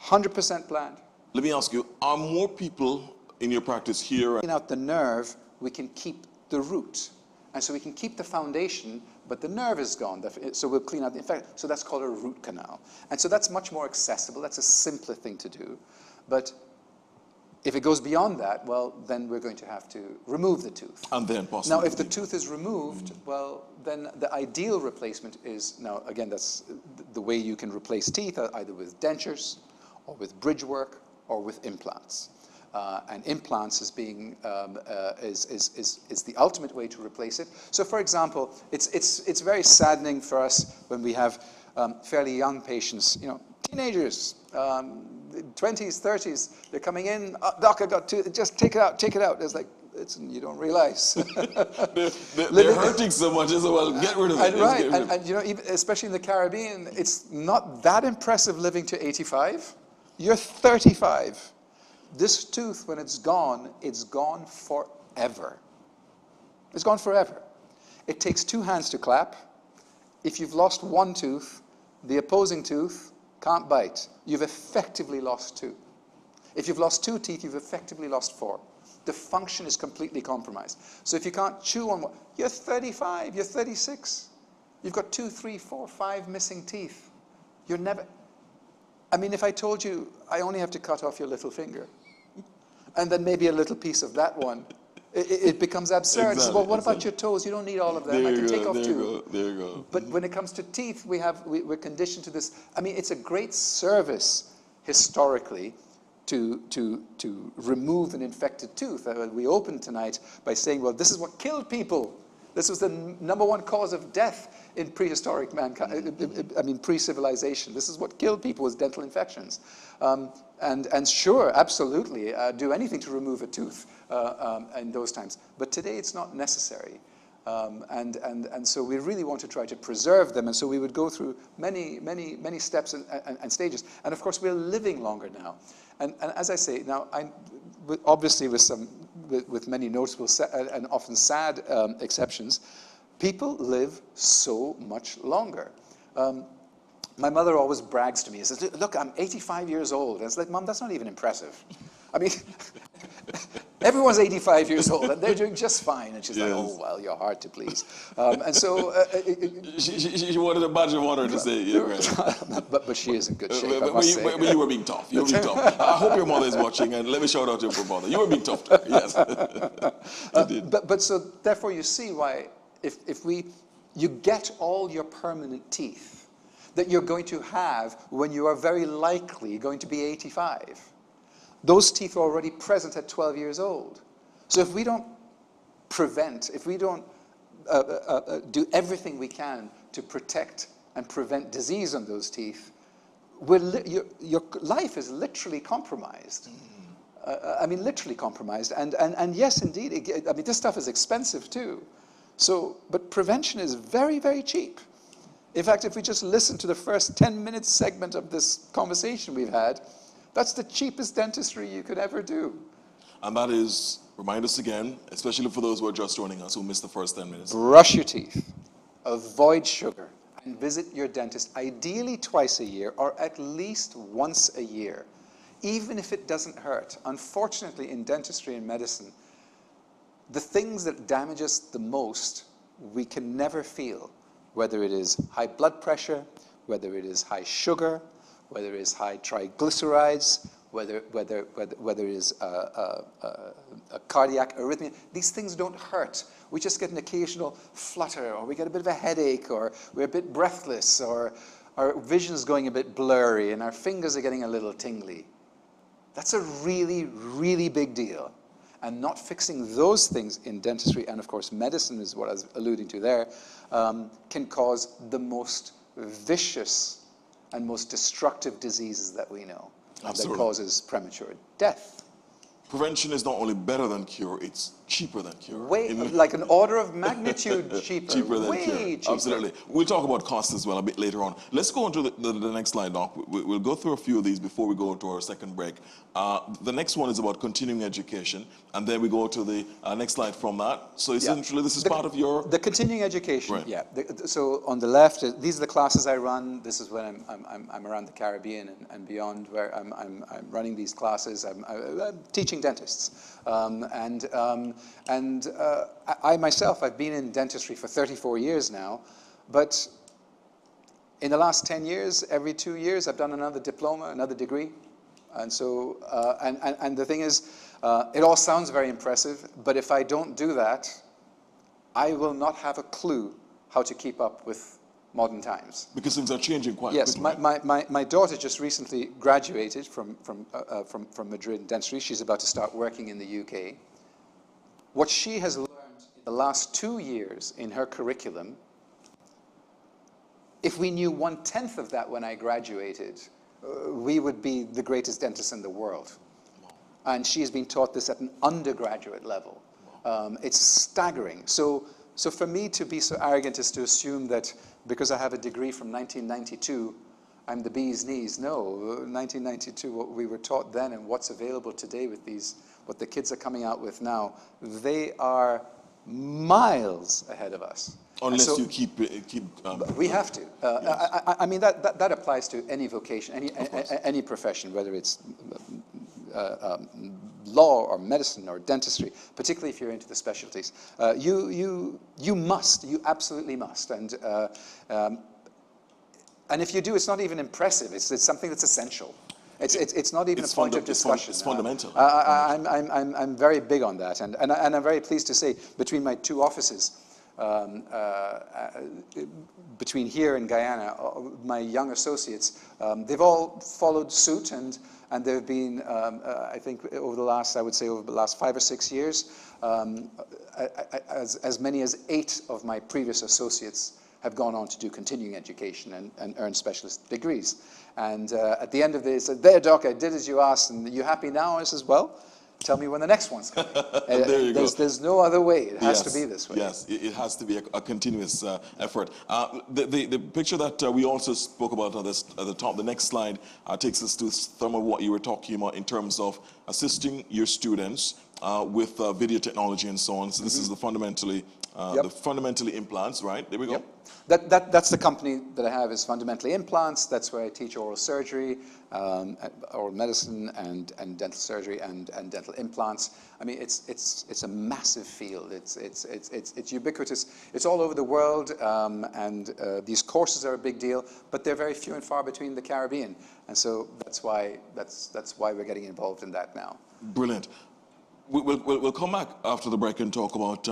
100% planned. Let me ask you, are more people in your practice here? Clean out the nerve, we can keep the root. And so we can keep the foundation, but the nerve is gone. So we'll clean out the infection. So that's called a root canal. And so that's much more accessible. That's a simpler thing to do. But if it goes beyond that, well, then we're going to have to remove the tooth. And then possibly. Now, if the tooth is removed, well, then the ideal replacement is, now, again, that's the way you can replace teeth, either with dentures, or with bridge work, or with implants. And implants is the ultimate way to replace it. So, for example, it's very saddening for us when we have fairly young patients, teenagers, 20s, 30s, they're coming in, Doc, I got to just take it out. It's like, you don't realize. they're hurting so much as well, get rid of it. Right, and even, especially in the Caribbean, it's not that impressive living to 85. You're 35. This tooth, when it's gone forever. It's gone forever. It takes 2 hands to clap. If you've lost 1 tooth, the opposing tooth can't bite. You've effectively lost 2. If you've lost 2 teeth, you've effectively lost 4. The function is completely compromised. So if you can't chew on one, you're 35, you're 36. You've got 2, 3, 4, 5 missing teeth. You're never... I mean, if I told you I only have to cut off your little finger, and then maybe a little piece of that one, it becomes absurd. Exactly, Well, what about your toes? You don't need all of them. I can take off 2. There you go. But when it comes to teeth, we're conditioned to this. I mean, it's a great service historically to remove an infected tooth. We opened tonight by saying, well, this is what killed people. This was the #1 cause of death in prehistoric mankind, I mean, pre-civilization. This is what killed people, was dental infections. And sure, absolutely, do anything to remove a tooth in those times. But today it's not necessary. And so we really want to try to preserve them. And so we would go through many steps and stages. And of course, we're living longer now. And as I say, now, obviously with many notable and often sad exceptions, people live so much longer. My mother always brags to me and says, look, I'm 85 years old. And it's like, Mom, that's not even impressive. I mean, everyone's 85 years old and they're doing just fine. And she's like, oh, well, you're hard to please. And so... she wanted a badge of honor to say, yeah, right. but she is in good shape, I must say. But you were being tough. You were being tough. I hope your mother is watching, and let me shout out to your mother. You were being tough to her, yes. But so, therefore, you see why if you get all your permanent teeth that you're going to have when you are very likely going to be 85. Those teeth are already present at 12 years old. So if we don't prevent, if we don't do everything we can to protect and prevent disease on those teeth, your life is literally compromised. I mean, literally compromised. And yes, indeed, I mean, this stuff is expensive too. So, but prevention is very, very cheap. In fact, if we just listen to the first 10-minute segment of this conversation we've had, that's the cheapest dentistry you could ever do. And that is, remind us again, especially for those who are just joining us, who missed the first 10 minutes. Brush your teeth, avoid sugar, and visit your dentist ideally twice a year or at least once a year, even if it doesn't hurt. Unfortunately, in dentistry and medicine, the things that damage us the most, we can never feel. Whether it is high blood pressure, whether it is high sugar, whether it is high triglycerides, whether it is a cardiac arrhythmia. These things don't hurt. We just get an occasional flutter, or we get a bit of a headache, or we're a bit breathless, or our vision's going a bit blurry, and our fingers are getting a little tingly. That's a really, really big deal. And not fixing those things in dentistry, and of course medicine is what I was alluding to there, can cause the most vicious and most destructive diseases that we know. That causes premature death. Prevention is not only better than cure, it's cheaper than cure. Like an order of magnitude cheaper. Cheaper than way cure. Cheaper. Absolutely. We'll talk about cost as well a bit later on. Let's go on to the next slide, Doc. We'll go through a few of these before we go to our second break. The next one is about continuing education, and then we go to the next slide from that. So essentially, this is part of your... The continuing education, right. Yeah. So on the left, these are the classes I run. This is when I'm around the Caribbean and beyond, where I'm running these classes. I'm teaching dentists. I myself, I've been in dentistry for 34 years now, but in the last 10 years, every 2 years, I've done another diploma, another degree. And so, and the thing is, it all sounds very impressive, but if I don't do that, I will not have a clue how to keep up with modern times. Because things are changing quite quickly. Yes, my daughter just recently graduated from Madrid dentistry. She's about to start working in the UK. What she has learned in the last 2 years in her curriculum, if we knew 1/10 of that when I graduated, we would be the greatest dentists in the world. And she has been taught this at an undergraduate level. It's staggering. So for me to be so arrogant as to assume that because I have a degree from 1992, I'm the bee's knees. No, 1992, what we were taught then and what's available today with these, what the kids are coming out with now, they are miles ahead of us. Unless so you keep we have to. I mean, that applies to any vocation, any profession, whether it's law or medicine or dentistry, particularly if you're into the specialties. You absolutely must. And if you do, it's not even impressive. It's something that's essential. It's not even a point of discussion. It's fundamental. I'm very big on that, and I'm very pleased to say between my two offices, between here and Guyana, my young associates, they've all followed suit, and there have been, I think, over the last 5 or 6 years, as many as 8 of my previous associates have gone on to do continuing education and earn specialist degrees. And at the end of this, there, Doc, I did as you asked, and you happy now? I says, well, tell me when the next one's coming. There you go. There's no other way. It has to be this way. Yes, it has to be a continuous effort. The picture that we also spoke about at the top, the next slide, takes us to some of what you were talking about in terms of assisting your students with video technology and so on. So this is the fundamentally implants, right? There we go. Yep. That's the company that I have, is Fundamentally Implants. That's where I teach oral surgery, oral medicine, and dental surgery, and dental implants. I mean, it's a massive field. It's ubiquitous. It's all over the world, and these courses are a big deal, but they're very few and far between in the Caribbean, and so that's why we're getting involved in that now. Brilliant. We'll come back after the break and talk about,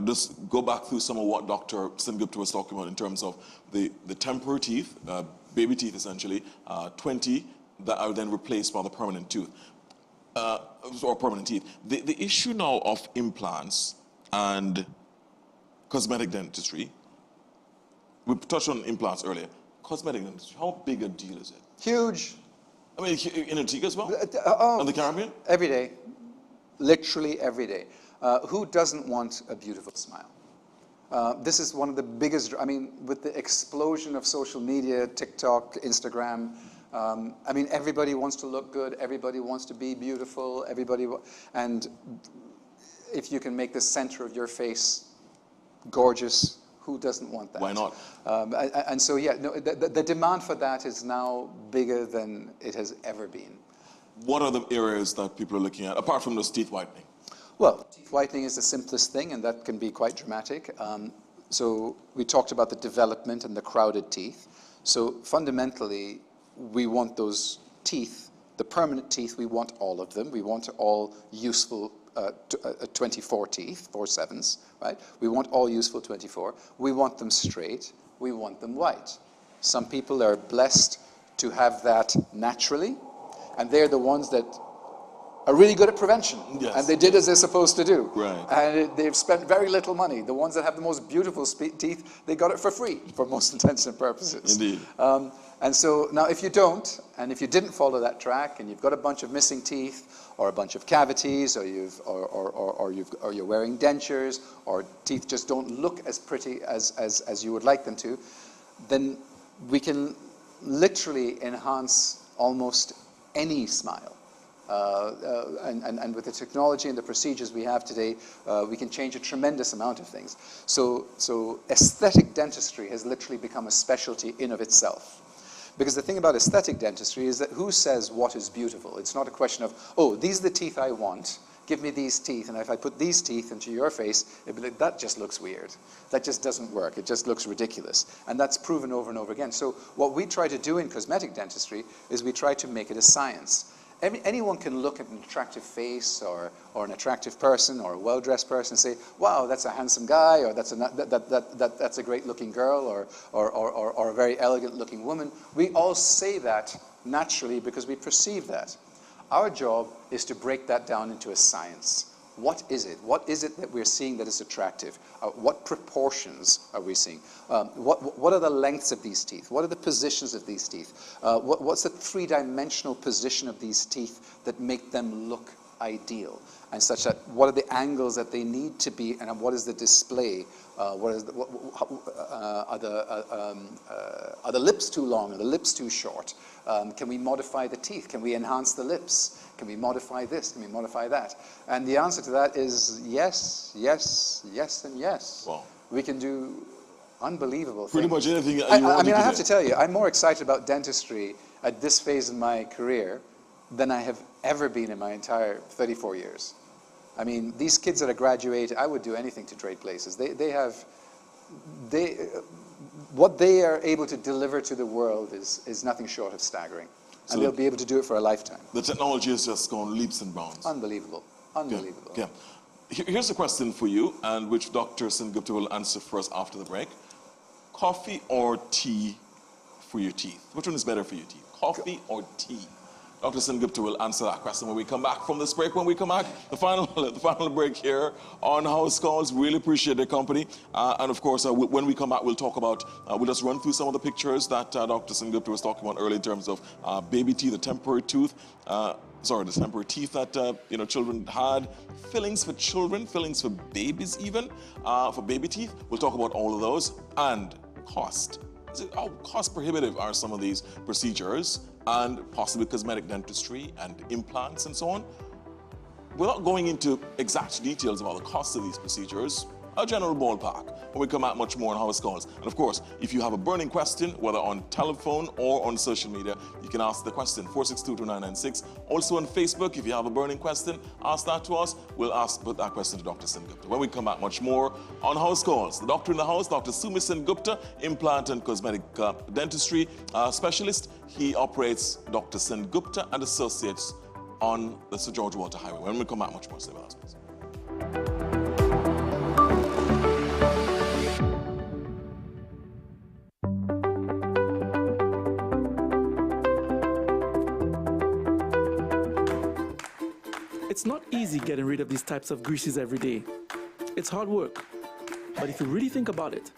just go back through some of what Dr. Sengupta was talking about in terms of the temporary teeth, baby teeth essentially, 20 that are then replaced by the permanent tooth, or permanent teeth. The issue now of implants and cosmetic dentistry, we touched on implants earlier. Cosmetic dentistry, how big a deal is it? Huge. I mean, in Antigua as well? In the Caribbean? Every day. Literally every day. Who doesn't want a beautiful smile? This is one of the biggest, I mean, with the explosion of social media, TikTok, Instagram, I mean, everybody wants to look good, everybody wants to be beautiful, and if you can make the center of your face gorgeous, who doesn't want that? Why not? And so, yeah, no, the demand for that is now bigger than it has ever been. What are the areas that people are looking at, apart from those teeth whitening? Well, teeth whitening is the simplest thing, and that can be quite dramatic. So we talked about the development and the crowded teeth. So fundamentally, we want those teeth, the permanent teeth, we want all of them. We want all useful 24 teeth, 4 7s, right? We want all useful 24. We want them straight. We want them white. Some people are blessed to have that naturally, and they're the ones that are really good at prevention. Yes. And they did as they're supposed to do. Right. And they've spent very little money. The ones that have the most beautiful teeth, they got it for free, for most intents and purposes. Indeed. And so now if you don't, and if you didn't follow that track, and you've got a bunch of missing teeth, or a bunch of cavities, or you're wearing dentures, or teeth just don't look as pretty as you would like them to, then we can literally enhance almost any smile. And with the technology and the procedures we have today, we can change a tremendous amount of things. So aesthetic dentistry has literally become a specialty in of itself. Because the thing about aesthetic dentistry is that who says what is beautiful? It's not a question of, oh, these are the teeth I want, give me these teeth, and if I put these teeth into your face, it'd be like, that just looks weird. That just doesn't work. It just looks ridiculous. And that's proven over and over again. So what we try to do in cosmetic dentistry is we try to make it a science. Anyone can look at an attractive face or an attractive person or a well-dressed person and say, wow, that's a handsome guy, or that's a great-looking girl, or a very elegant-looking woman. We all say that naturally because we perceive that. Our job is to break that down into a science. What is it? What is it that we're seeing that is attractive? What proportions are we seeing? What are the lengths of these teeth? What are the positions of these teeth? What's the three-dimensional position of these teeth that make them look ideal, and such that what are the angles that they need to be, and what is the display? Are the lips too long? Are the lips too short? Can we modify the teeth? Can we enhance the lips? Can we modify this? Can we modify that? And the answer to that is yes, yes, yes, and yes. Wow. We can do unbelievable Pretty things. much anything you I want mean, to I have do. to tell you, I'm more excited about dentistry at this phase in my career than I have ever been in my entire 34 years. I mean, these kids that are graduating, I would do anything to trade places. What they are able to deliver to the world is nothing short of staggering. So And they'll be able to do it for a lifetime. The technology has just gone leaps and bounds. Unbelievable. Unbelievable. Yeah. Here's a question for you, and which Dr. Sengupta will answer first after the break. Coffee or tea for your teeth? Which one is better for your teeth? Coffee or tea? Dr. Sengupta will answer that question when we come back from this break. When we come back, the final break here on House Calls. Really appreciate their company. And of course, when we come back, we'll talk about, we'll just run through some of the pictures that Dr. Sengupta was talking about earlier in terms of baby teeth, the temporary tooth. The temporary teeth that children had, fillings for children, fillings for babies even, for baby teeth. We'll talk about all of those, and cost. How cost prohibitive are some of these procedures, and possibly cosmetic dentistry and implants and so on? Without going into exact details about the cost of these procedures, a general ballpark when we come out much more on House Calls. And of course, if you have a burning question, whether on telephone or on social media, you can ask the question, 4622996. Also on Facebook, if you have a burning question, ask that to us. We'll put that question to Dr. Sengupta. When we come back much more on House Calls, the doctor in the house, Dr. Sumi Sengupta, implant and cosmetic dentistry specialist. He operates Dr. Sengupta and Associates on the Sir George Walter Highway. When we come back much more, stay with us, please. It's not easy getting rid of these types of greases every day. It's hard work. But if you really think about it,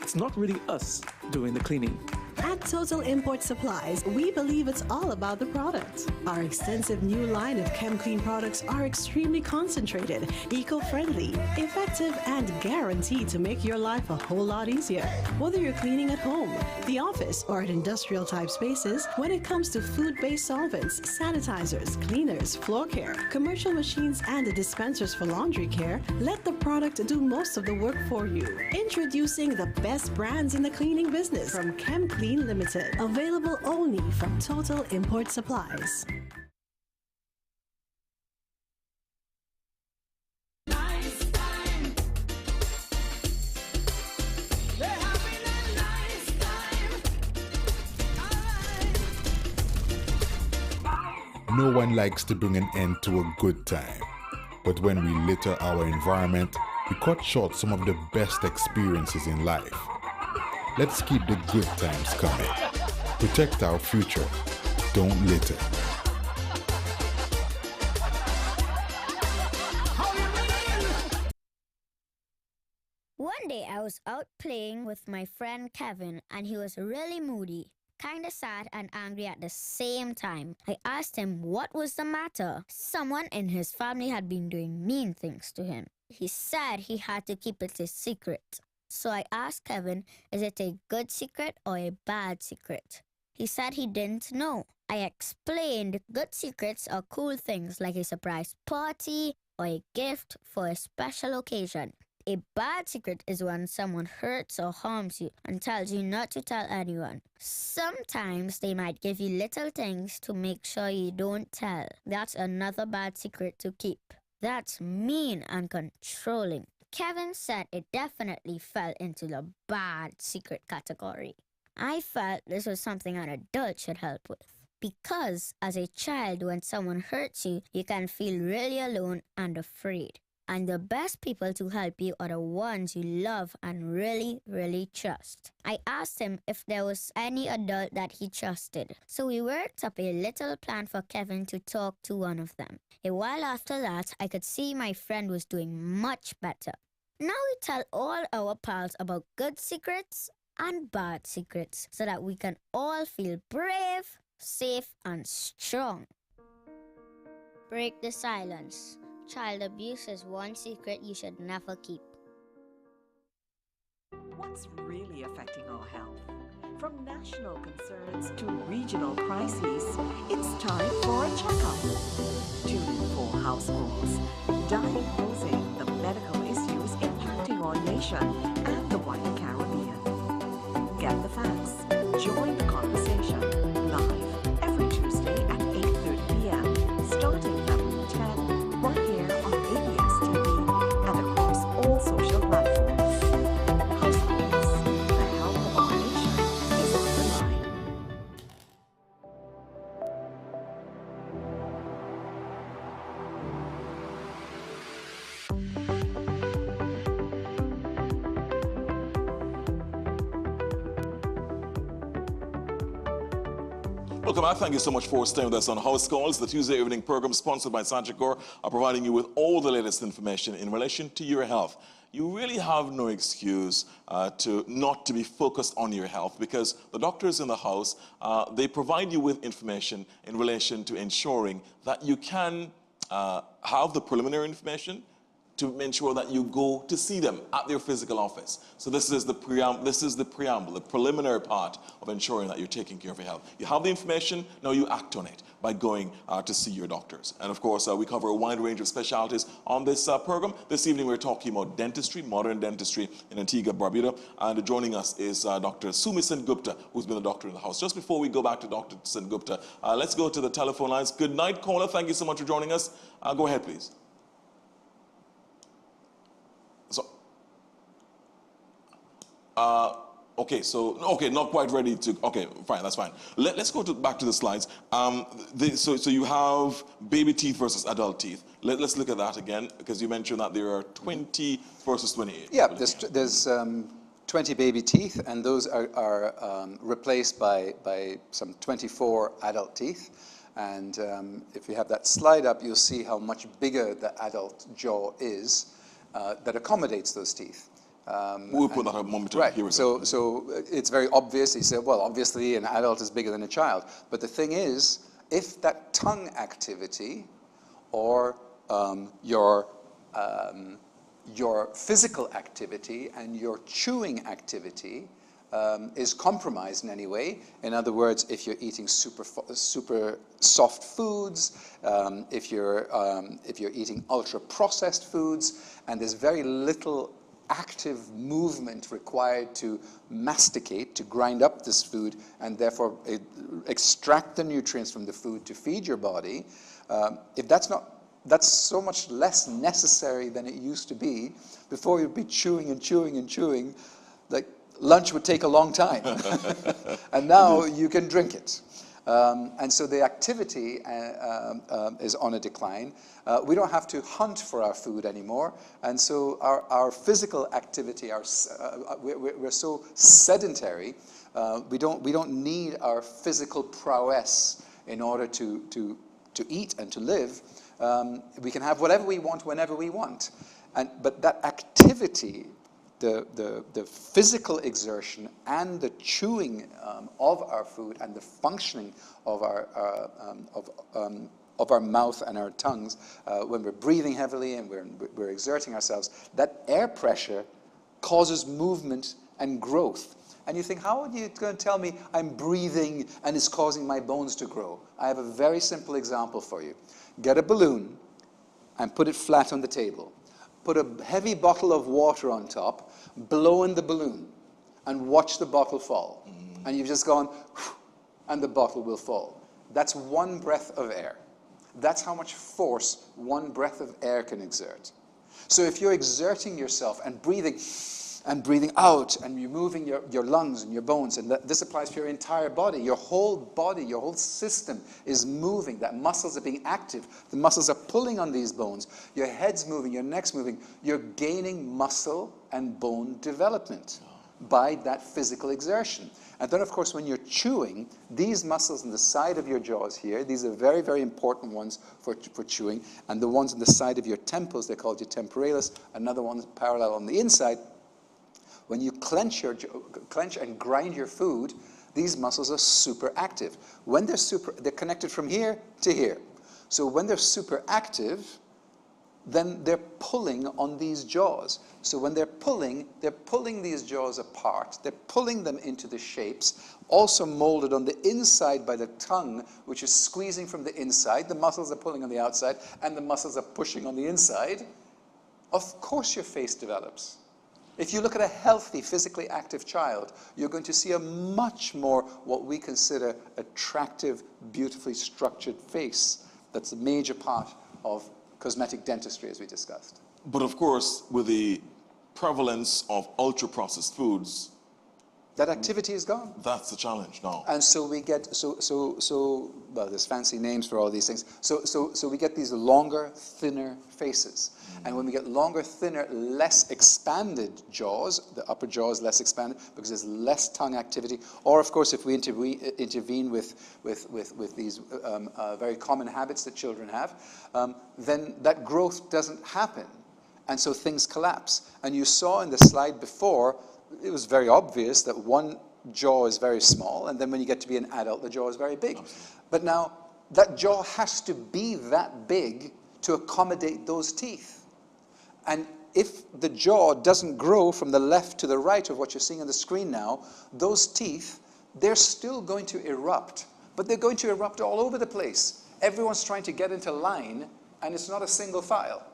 it's not really us doing the cleaning. At Total Import Supplies, we believe it's all about the product. Our extensive new line of ChemClean products are extremely concentrated, eco-friendly, effective, and guaranteed to make your life a whole lot easier. Whether you're cleaning at home, the office, or at industrial-type spaces, when it comes to food-based solvents, sanitizers, cleaners, floor care, commercial machines, and the dispensers for laundry care, let the product do most of the work for you. Introducing the best brands in the cleaning business from ChemClean Limited, available only from Total Import Supplies. No one likes to bring an end to a good time, but when we litter our environment, we cut short some of the best experiences in life. Let's keep the good times coming. Protect our future. Don't litter. One day I was out playing with my friend Kevin, and he was really moody, kinda sad and angry at the same time. I asked him what was the matter. Someone in his family had been doing mean things to him. He said he had to keep it a secret. So I asked Kevin, is it a good secret or a bad secret? He said he didn't know. I explained good secrets are cool things like a surprise party or a gift for a special occasion. A bad secret is when someone hurts or harms you and tells you not to tell anyone. Sometimes they might give you little things to make sure you don't tell. That's another bad secret to keep. That's mean and controlling. Kevin said it definitely fell into the bad secret category. I felt this was something an adult should help with. Because as a child, when someone hurts you, you can feel really alone and afraid. And the best people to help you are the ones you love and really, really trust. I asked him if there was any adult that he trusted. So we worked up a little plan for Kevin to talk to one of them. A while after that, I could see my friend was doing much better. Now we tell all our pals about good secrets and bad secrets so that we can all feel brave, safe, and strong. Break the silence. Child abuse is one secret you should never keep. What's really affecting our health? From national concerns to regional crises, it's time for a checkup. Tune in for House Calls, diagnosing the medical issues impacting our nation and the wider Caribbean. Get the facts. Join the conversation live every Tuesday at 8:30 p.m. starting February 10 right here on ABS TV and across all social platforms. House Calls, the health of our nation is on the line. Welcome back. Thank you so much for staying with us on House Calls, the Tuesday evening program sponsored by Sagicor, providing you with all the latest information in relation to your health. You really have no excuse to not to be focused on your health, because the doctors in the house, they provide you with information in relation to ensuring that you can have the preliminary information to ensure that you go to see them at their physical office. So this is the preamble, the preliminary part of ensuring that you're taking care of your health. You have the information, now you act on it by going to see your doctors. And of course, we cover a wide range of specialties on this program. This evening we're talking about dentistry, modern dentistry in Antigua, Barbuda. And joining us is Dr. Sumi Sengupta, who's been a doctor in the house. Just before we go back to Dr. Sengupta, let's go to the telephone lines. Good night, caller. Thank you so much for joining us. Go ahead, please. Okay, not quite ready to, okay, fine, that's fine. Let's go back to the slides. So you have baby teeth versus adult teeth. Let's look at that again, because you mentioned that there are 20 versus 28. Yeah, there's 20 baby teeth, and those are replaced by some 24 adult teeth. And if you have that slide up, you'll see how much bigger the adult jaw is that accommodates those teeth. We'll put that up momentarily. Right. So it's very obvious. He said, well, obviously an adult is bigger than a child. But the thing is, if that tongue activity or your physical activity and your chewing activity is compromised in any way, in other words, if you're eating super soft foods, if you're eating ultra processed foods, and there's very little active movement required to masticate, to grind up this food, and therefore extract the nutrients from the food to feed your body, if that's so much less necessary than it used to be. Before you'd be chewing and chewing and chewing, like lunch would take a long time. And now you can drink it. And so the activity is on a decline. We don't have to hunt for our food anymore. And so our physical activity, we're so sedentary, we don't need our physical prowess in order to eat and to live. We can have whatever we want whenever we want. But that activity, the physical exertion and the chewing of our food and the functioning of our mouth and our tongues, when we're breathing heavily and we're exerting ourselves, that air pressure causes movement and growth. And you think, how are you going to tell me I'm breathing and it's causing my bones to grow? I have a very simple example for you. Get a balloon and put it flat on the table. Put a heavy bottle of water on top, blow in the balloon, and watch the bottle fall. And you've just gone, and the bottle will fall. That's one breath of air. That's how much force one breath of air can exert. So if you're exerting yourself and breathing out, and you're moving your lungs and your bones, and this applies to your entire body, your whole system is moving. That muscles are being active. The muscles are pulling on these bones. Your head's moving, your neck's moving. You're gaining muscle and bone development by that physical exertion. And then, of course, when you're chewing, these muscles on the side of your jaws here, these are very, very important ones for chewing, and the ones on the side of your temples, they're called your temporalis, another one parallel on the inside. When you clench and grind your food, these muscles are super active. When they're connected from here to here. So when they're super active, then they're pulling on these jaws. So when they're pulling these jaws apart, they're pulling them into the shapes, also molded on the inside by the tongue, which is squeezing from the inside. The muscles are pulling on the outside, and the muscles are pushing on the inside. Of course your face develops. If you look at a healthy, physically active child, you're going to see a much more what we consider attractive, beautifully structured face. That's a major part of cosmetic dentistry, as we discussed. But of course, with the prevalence of ultra-processed foods, that activity is gone. That's the challenge now. And so we get, well, there's fancy names for all these things. So we get these longer, thinner faces. And when we get longer, thinner, less expanded jaws, the upper jaw is less expanded because there's less tongue activity. Or, of course, if we intervene with these very common habits that children have, then that growth doesn't happen. And so things collapse. And you saw in the slide before, it was very obvious that one jaw is very small, and then when you get to be an adult, the jaw is very big. But now, that jaw has to be that big to accommodate those teeth. And if the jaw doesn't grow from the left to the right of what you're seeing on the screen now, those teeth, they're still going to erupt, but they're going to erupt all over the place. Everyone's trying to get into line, and it's not a single file.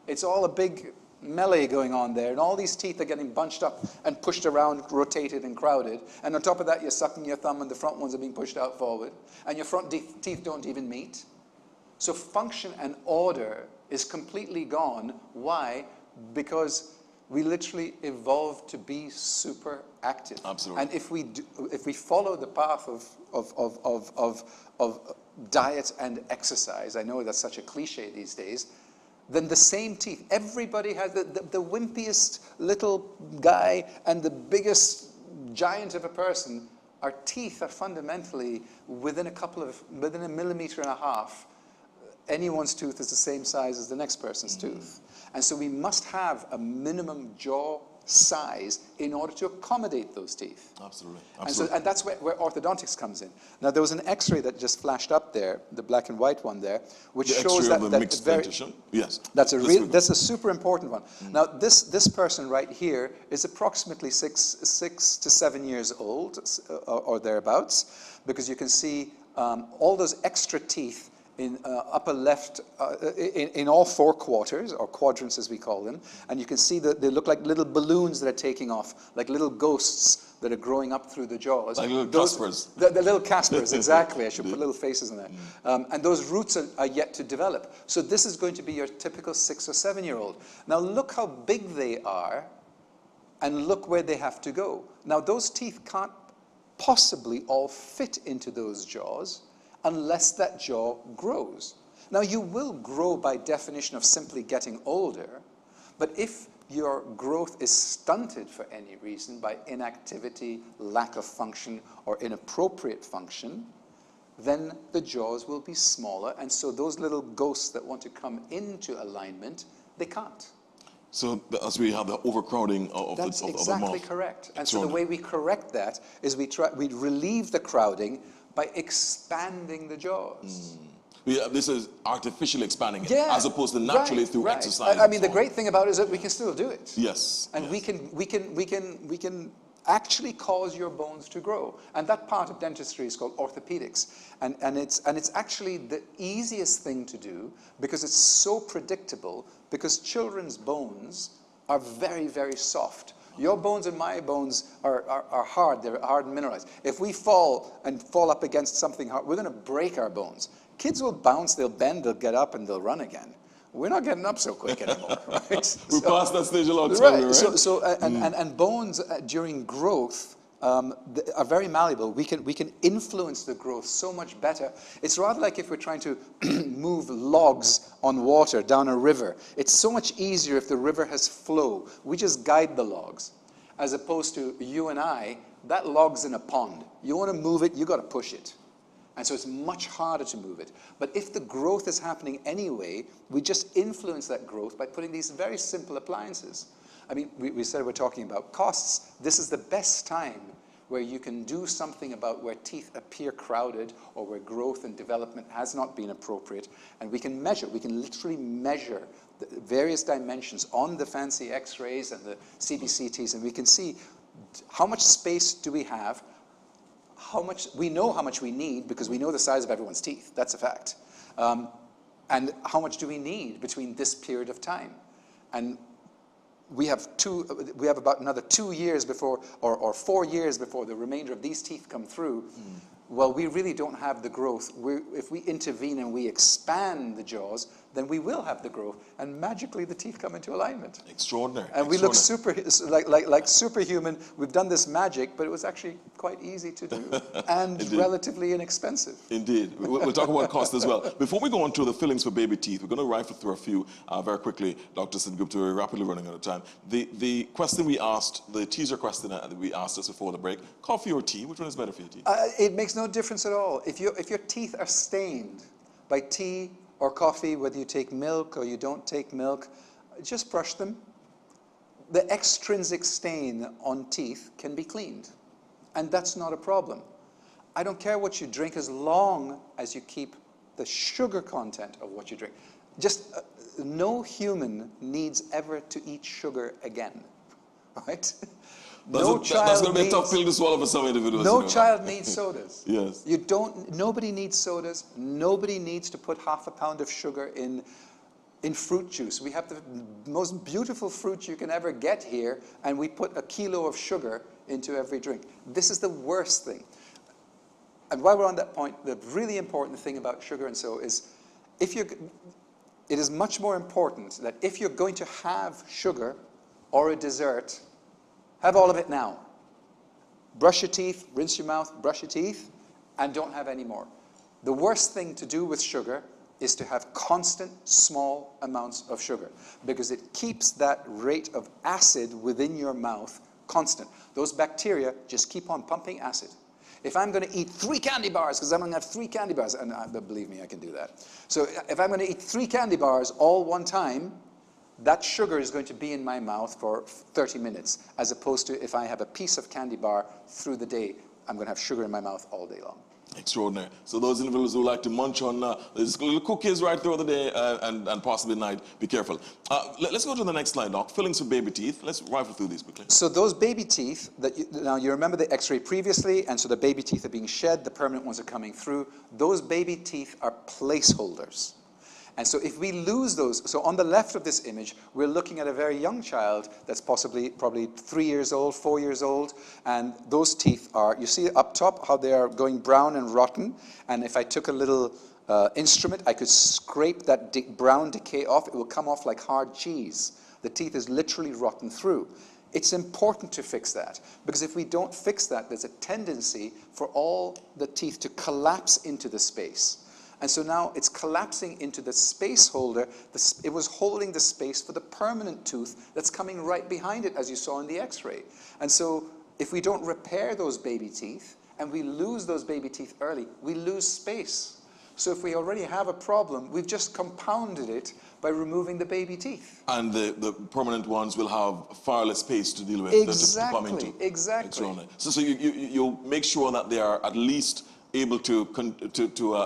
It's all a big melee going on there, and all these teeth are getting bunched up and pushed around, rotated and crowded. And on top of that, you're sucking your thumb, and the front ones are being pushed out forward, and your front teeth don't even meet. So function and order is completely gone. Why? Because we literally evolved to be super active. Absolutely. And if we follow the path of diet and exercise, I know that's such a cliche these days, then the same teeth. Everybody has the wimpiest little guy and the biggest giant of a person. Our teeth are fundamentally within a millimeter and a half. Anyone's tooth is the same size as the next person's tooth. And so we must have a minimum jaw size in order to accommodate those teeth. Absolutely. And that's where orthodontics comes in. Now, there was an X-ray that just flashed up there, the black and white one there, which the shows X-ray that of the mixed dentition? Yes. That's a super important one. Now, this person right here is approximately 6 to 7 years old, or thereabouts, because you can see all those extra teeth in upper left, in all four quarters, or quadrants as we call them, and you can see that they look like little balloons that are taking off, like little ghosts that are growing up through the jaws. Like little Caspers. The little Caspers, exactly. I should put little faces in there. And those roots are yet to develop. So this is going to be your typical 6 or 7 year old. Now look how big they are, and look where they have to go. Now those teeth can't possibly all fit into those jaws unless that jaw grows. Now, you will grow by definition of simply getting older, but if your growth is stunted for any reason by inactivity, lack of function, or inappropriate function, then the jaws will be smaller, and so those little ghosts that want to come into alignment, they can't. So as we have the overcrowding of That's the mouth. exactly correct. And so the way we correct that is we relieve the crowding by expanding the jaws. Yeah, this is artificially expanding it, Yeah, as opposed to naturally through exercise. I mean, the great thing about it is that we can still do it. Yes. And we can actually cause your bones to grow. And that part of dentistry is called orthopedics. And it's actually the easiest thing to do because it's so predictable, because children's bones are very, very soft. Your bones and my bones are hard. They're hard and mineralized. If we fall up against something hard, we're going to break our bones. Kids will bounce, they'll bend, they'll get up, and they'll run again. We're not getting up so quick anymore, right? We passed that stage a long time ago, Right. right? And bones during growth are very malleable. We can influence the growth so much better. It's rather like if we're trying to move logs on water down a river. It's so much easier if the river has flow. We just guide the logs, as opposed to you and I. That log's in a pond. You want to move it, you got to push it. And so it's much harder to move it. But if the growth is happening anyway, we just influence that growth by putting these very simple appliances. I mean, we said we're talking about costs. This is the best time where you can do something about where teeth appear crowded or where growth and development has not been appropriate. And we can measure, we can literally measure the various dimensions on the fancy x-rays and the CBCTs, and we can see how much space do we have, we know how much we need because we know the size of everyone's teeth. That's a fact. And how much do we need between this period of time? And we have about another 2 years before, or 4 years before the remainder of these teeth come through. Well, we really don't have the growth. If we intervene and we expand the jaws, then we will have the growth, and magically the teeth come into alignment. Extraordinary. And we look like superhuman. We've done this magic, but it was actually quite easy to do and relatively inexpensive. Indeed. We'll talk about cost as well. Before we go on to the fillings for baby teeth, we're going to rifle through a few very quickly, Dr. Sengupta. We're rapidly running out of time. The question we asked, the teaser question that we asked us before the break, coffee or tea, which one is better for your teeth? It makes no difference at all. If your teeth are stained by tea or coffee, whether you take milk or you don't take milk, just brush them. The extrinsic stain on teeth can be cleaned, and that's not a problem. I don't care what you drink as long as you keep the sugar content of what you drink. Just no human needs ever to eat sugar again, right? That's going to be a tough pill to swallow for some individuals. No child needs sodas. Yes. Nobody needs sodas. Nobody needs to put half a pound of sugar in fruit juice. We have the most beautiful fruit you can ever get here, and we put a kilo of sugar into every drink. This is the worst thing. And while we're on that point, the really important thing about sugar and so is, it is much more important that if you're going to have sugar or a dessert, have all of it now. Brush your teeth, rinse your mouth, brush your teeth, and don't have any more. The worst thing to do with sugar is to have constant small amounts of sugar, because it keeps that rate of acid within your mouth constant. Those bacteria just keep on pumping acid. If I'm going to eat 3 candy bars, because I'm going to have 3 candy bars, and believe me, I can do that. So if I'm going to eat 3 candy bars all one time, that sugar is going to be in my mouth for 30 minutes, as opposed to if I have a piece of candy bar through the day, I'm going to have sugar in my mouth all day long. Extraordinary. So those individuals who like to munch on these little cookies right through the day and possibly night, be careful. Let's go to the next slide, Doc. Fillings for baby teeth. Let's rifle through these quickly. So those baby teeth, now you remember the x-ray previously, and so the baby teeth are being shed, the permanent ones are coming through. Those baby teeth are placeholders. And so if we lose those, so on the left of this image, we're looking at a very young child that's probably 3 years old, 4 years old, and those teeth are, you see up top how they are going brown and rotten, and if I took a little instrument, I could scrape that brown decay off. It will come off like hard cheese. The teeth is literally rotten through. It's important to fix that, because if we don't fix that, there's a tendency for all the teeth to collapse into the space. And so now it's collapsing into the space holder. It was holding the space for the permanent tooth that's coming right behind it, as you saw in the x-ray. And so if we don't repair those baby teeth, and we lose those baby teeth early, we lose space. So if we already have a problem, we've just compounded it by removing the baby teeth. And the permanent ones will have far less space to deal with. Exactly, exactly. So you make sure that they are at least able to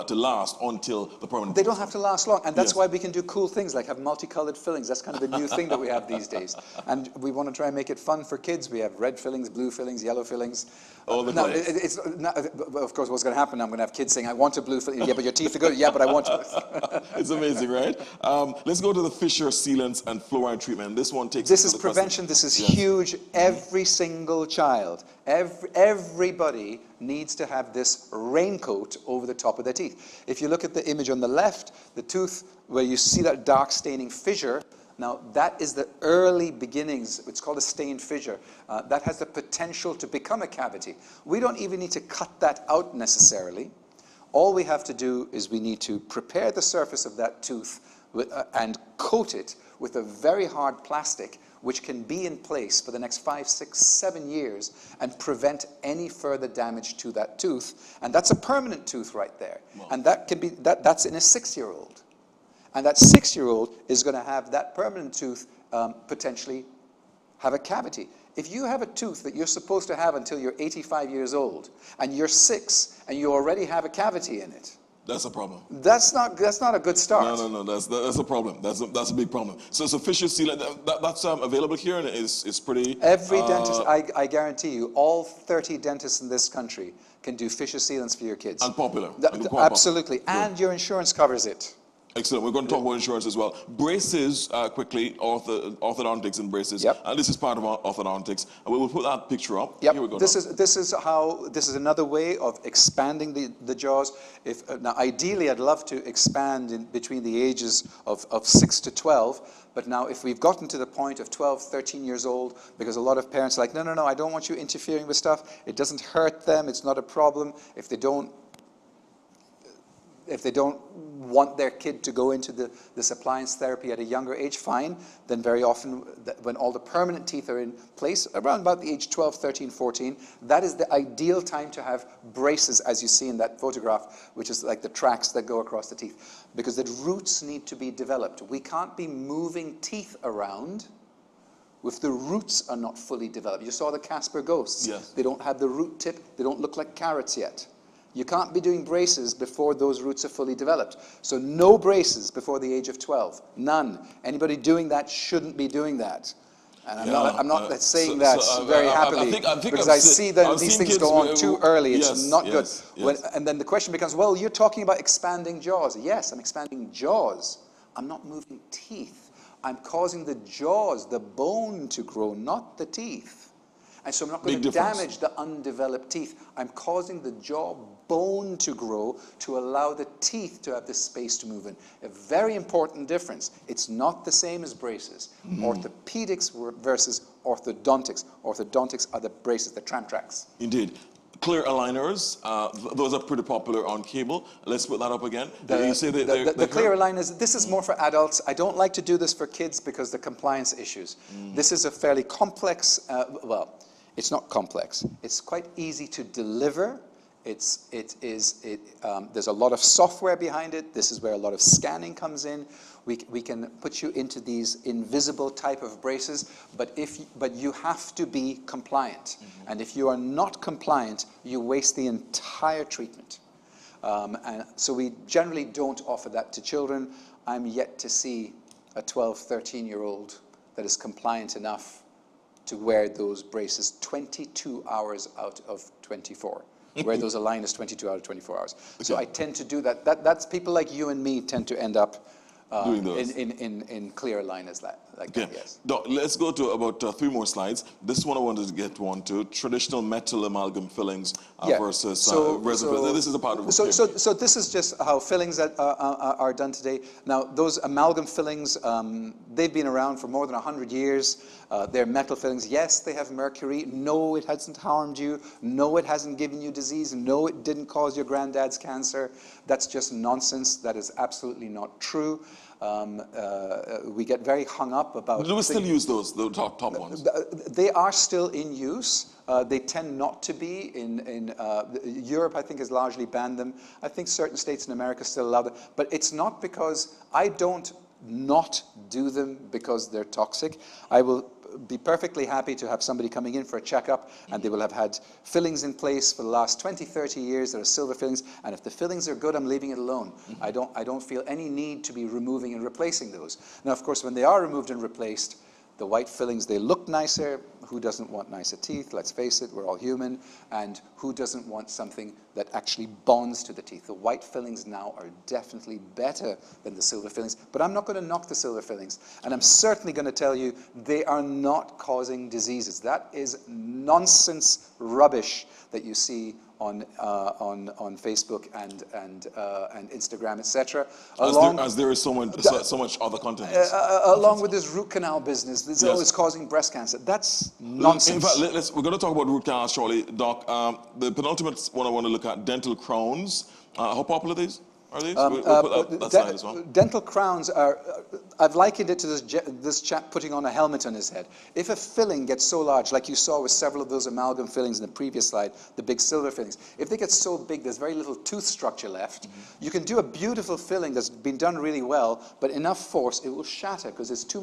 last until the permanent. They don't have to last long, and that's why we can do cool things like have multicolored fillings. That's kind of the new thing that we have these days, and we want to try and make it fun for kids. We have red fillings, blue fillings, yellow fillings. All the time. It's not, of course, what's going to happen? I'm going to have kids saying, "I want a blue filling." Yeah, but your teeth are good. Yeah, but I want to. It's amazing, right? Let's go to the fissure sealants and fluoride treatment. This one takes. This is prevention. This is huge. Every single child, everybody needs to have this raincoat over the top of their teeth. If you look at the image on the left, the tooth where you see that dark staining fissure, now that is the early beginnings. It's called a stained fissure. That has the potential to become a cavity. We don't even need to cut that out necessarily. All we have to do is we need to prepare the surface of that tooth and coat it with a very hard plastic, which can be in place for the next 5, 6, 7 years and prevent any further damage to that tooth. And that's a permanent tooth right there. Wow. And that can be that's in a 6-year-old. And that 6-year-old is going to have that permanent tooth potentially have a cavity. If you have a tooth that you're supposed to have until you're 85 years old, and you're 6, and you already have a cavity in it, that's a problem. That's not a good start. No. That's a problem. That's a big problem. So fissure sealant that's available here, and it's pretty. Every dentist, I guarantee you, all 30 dentists in this country can do fissure sealants for your kids. And popular. Absolutely, and your insurance covers it. Excellent. We're going to talk about insurance as well. Braces, quickly, orthodontics and braces. Yep. And this is part of orthodontics. And we will put that picture up. Yep. Here we go. This is another way of expanding the jaws. Now, ideally, I'd love to expand in between the ages of 6 to 12. But now, if we've gotten to the point of 12, 13 years old, because a lot of parents are like, no, I don't want you interfering with stuff. It doesn't hurt them. It's not a problem. If they don't want their kid to go into this appliance therapy at a younger age, fine. Then very often, when all the permanent teeth are in place, around about the age 12, 13, 14, that is the ideal time to have braces, as you see in that photograph, which is like the tracks that go across the teeth, because the roots need to be developed. We can't be moving teeth around if the roots are not fully developed. You saw the Casper ghosts. Yes. They don't have the root tip. They don't look like carrots yet. You can't be doing braces before those roots are fully developed. So no braces before the age of 12. None. Anybody doing that shouldn't be doing that. And I'm not saying that very happily, because I see that these things go on too early. It's not good. And then the question becomes, well, you're talking about expanding jaws. Yes, I'm expanding jaws. I'm not moving teeth. I'm causing the jaws, the bone to grow, not the teeth. And so I'm not going to damage the undeveloped teeth. I'm causing the jaw bone to grow to allow the teeth to have the space to move in. A very important difference. It's not the same as braces. Orthopedics versus orthodontics. Orthodontics are the braces, the tram tracks. Indeed. Clear aligners, those are pretty popular on cable. Let's put that up again. You say the clear aligners, this is more for adults. I don't like to do this for kids because the compliance issues. This is a fairly complex, well, it's not complex. It's quite easy to deliver. There's a lot of software behind it. This is where a lot of scanning comes in. We can put you into these invisible type of braces, but you have to be compliant. And if you are not compliant, you waste the entire treatment. And so we generally don't offer that to children. I'm yet to see a 12, 13-year-old that is compliant enough to wear those braces 22 hours out of 24. Where those aligners 22 out of 24 hours. Okay. So I tend to do that. That's people like you and me tend to end up doing those in clear aligners like that. Yes. Doc, let's go to about 3 more slides. This one I wanted to get to traditional metal amalgam fillings versus resin. This is a part of so this is just how fillings are done today. Now those amalgam fillings, they've been around for more than 100 years. They're metal fillings. Yes, they have mercury. No, it hasn't harmed you. No, it hasn't given you disease. No, it didn't cause your granddad's cancer. That's just nonsense. That is absolutely not true. We get very hung up about... Do we still use those, the top ones? They are still in use. They tend not to be. In Europe, I think, has largely banned them. I think certain states in America still allow them. But it's not because I don't not do them because they're toxic. I will be perfectly happy to have somebody coming in for a checkup and they will have had fillings in place for the last 20, 30 years that are silver fillings, and if the fillings are good, I'm leaving it alone. I don't feel any need to be removing and replacing those. Now, of course, when they are removed and replaced, the white fillings, they look nicer. Who doesn't want nicer teeth? Let's face it, we're all human. And who doesn't want something that actually bonds to the teeth? The white fillings now are definitely better than the silver fillings. But I'm not going to knock the silver fillings. And I'm certainly going to tell you they are not causing diseases. That is nonsense rubbish that you see on Facebook and Instagram, etc. As there is so much other content. Along with this root canal business, this is always causing breast cancer. That's nonsense. In fact, we're going to talk about root canals shortly, Doc. The penultimate one I want to look at, dental crowns. How popular are these? We'll put that slide as well. Dental crowns are, I've likened it to this chap putting on a helmet on his head. If a filling gets so large, like you saw with several of those amalgam fillings in the previous slide, the big silver fillings, if they get so big there's very little tooth structure left, you can do a beautiful filling that's been done really well, but enough force, it will shatter because there's too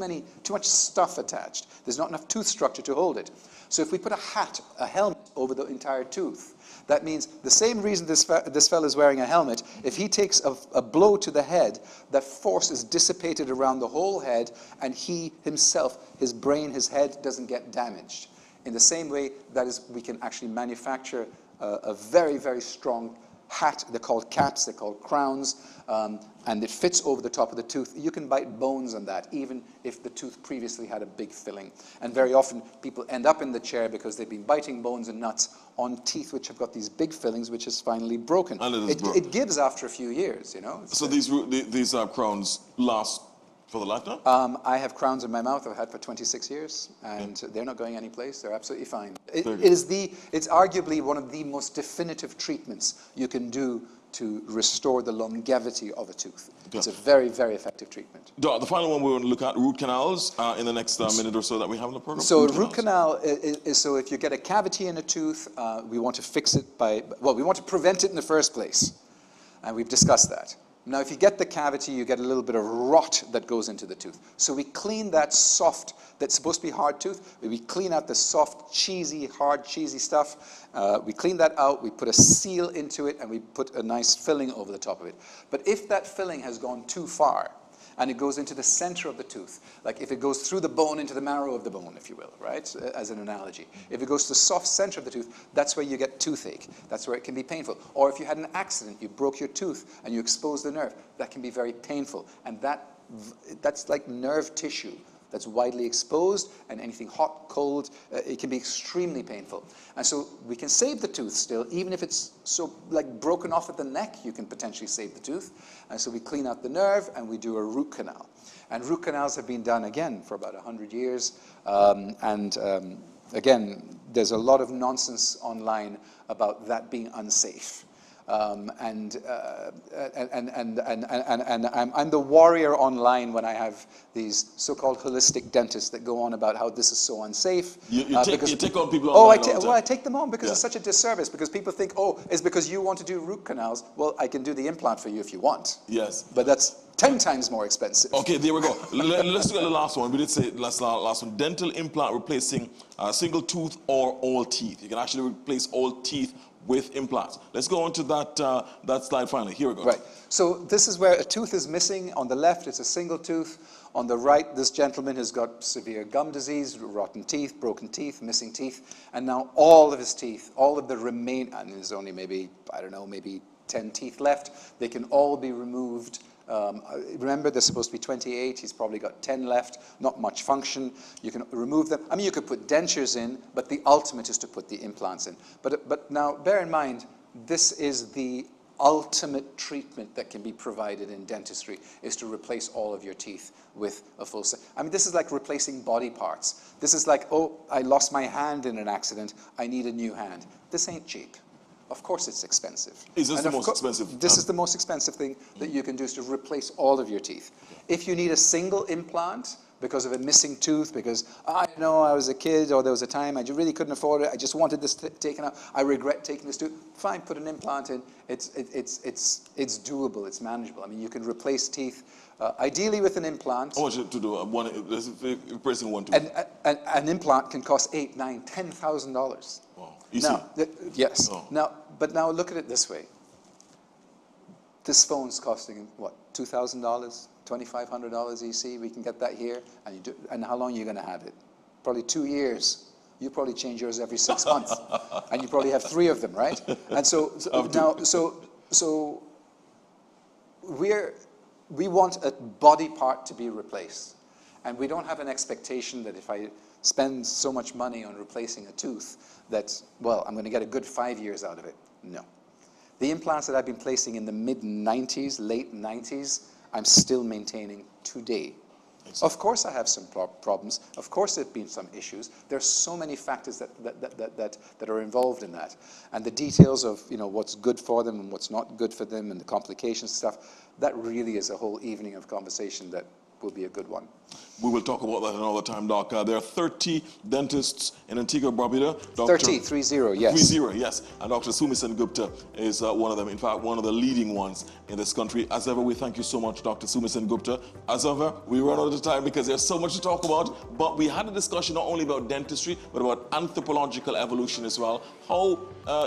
much stuff attached. There's not enough tooth structure to hold it. So if we put a helmet over the entire tooth, that means the same reason this fellow is wearing a helmet, if he takes a blow to the head, that force is dissipated around the whole head, and he himself, his brain, his head, doesn't get damaged. In the same way, that is, we can actually manufacture a very, very strong hat. They're called caps, they're called crowns, and it fits over the top of the tooth. You can bite bones on that, even if the tooth previously had a big filling. And very often, people end up in the chair because they've been biting bones and nuts on teeth which have got these big fillings, which is finally broken. It gives after a few years, you know. So these crowns last for the lifetime? I have crowns in my mouth I've had for 26 years, and they're not going anyplace. They're absolutely fine. It's arguably one of the most definitive treatments you can do to restore the longevity of a tooth. It's a very, very effective treatment. The final one we want to look at, root canals, in the next minute or so that we have in the program. So root canal is so if you get a cavity in a tooth, we want to fix it we want to prevent it in the first place. And we've discussed that. Now, if you get the cavity, you get a little bit of rot that goes into the tooth. So we clean that soft, that's supposed to be hard tooth, we clean out the soft, cheesy, hard, cheesy stuff. We clean that out, we put a seal into it, and we put a nice filling over the top of it. But if that filling has gone too far, and it goes into the center of the tooth, like if it goes through the bone into the marrow of the bone, if you will, right, as an analogy. If it goes to the soft center of the tooth, that's where you get toothache. That's where it can be painful. Or if you had an accident, you broke your tooth and you exposed the nerve, that can be very painful. And that's like nerve tissue that's widely exposed, and anything hot, cold, it can be extremely painful. And so we can save the tooth still, even if it's so like broken off at the neck, you can potentially save the tooth. And so we clean out the nerve and we do a root canal. And root canals have been done again for about 100 years. Again, there's a lot of nonsense online about that being unsafe. I'm the warrior online when I have these so-called holistic dentists that go on about how this is so unsafe. You take on people online I take them on because it's such a disservice, because people think, oh, it's because you want to do root canals. Well, I can do the implant for you if you want. Yes. But that's 10 times more expensive. Okay, there we go. Let's look at the last one. We did say last one. Dental implant replacing a single tooth or all teeth. You can actually replace all teeth with implants. Let's go on to that slide finally. Here we go. Right. So this is where a tooth is missing. On the left, it's a single tooth. On the right, this gentleman has got severe gum disease, rotten teeth, broken teeth, missing teeth. And now all of his teeth, all of the and there's only maybe 10 teeth left. They can all be removed. Remember, there's supposed to be 28. He's probably got 10 left. Not much function. You can remove them. I mean, you could put dentures in, but the ultimate is to put the implants in. But now, bear in mind, this is the ultimate treatment that can be provided in dentistry, is to replace all of your teeth with a full set. I mean, this is like replacing body parts. This is like, oh, I lost my hand in an accident. I need a new hand. This ain't cheap. Of course it's expensive. Is this the most expensive? This is the most expensive thing that you can do, is to replace all of your teeth. If you need a single implant because of a missing tooth, because I know I was a kid, or there was a time I really couldn't afford it, I just wanted this taken out, I regret taking this tooth, fine, put an implant in. It's doable, it's manageable. I mean, you can replace teeth, ideally with an implant. I want you to do replacing one tooth. An implant can cost $8,000, $9,000, $10,000. Wow. Yes. Oh. But now look at it this way. This phone's costing, what, $2,000, $2,500 EC? We can get that here. And how long are you going to have it? Probably 2 years. You probably change yours every 6 months. And you probably have 3 of them, right? And so we want a body part to be replaced. And we don't have an expectation that if I spend so much money on replacing a tooth that, well, I'm going to get a good 5 years out of it. No. The implants that I've been placing in the mid-90s, late 90s, I'm still maintaining today. Exactly. Of course I have some problems. Of course there have been some issues. There's so many factors that are involved in that. And the details of, you know, what's good for them and what's not good for them and the complications stuff, that really is a whole evening of conversation that will be a good one. We will talk about that another time, Doc. There are 30 dentists in Antigua Barbuda. 30, yes. 30, yes. And Dr. Sumi Sen Gupta is one of them. In fact, one of the leading ones in this country. As ever, we thank you so much, Dr. Sumi Sen Gupta. As ever, we run out of time because there's so much to talk about. But we had a discussion not only about dentistry, but about anthropological evolution as well. How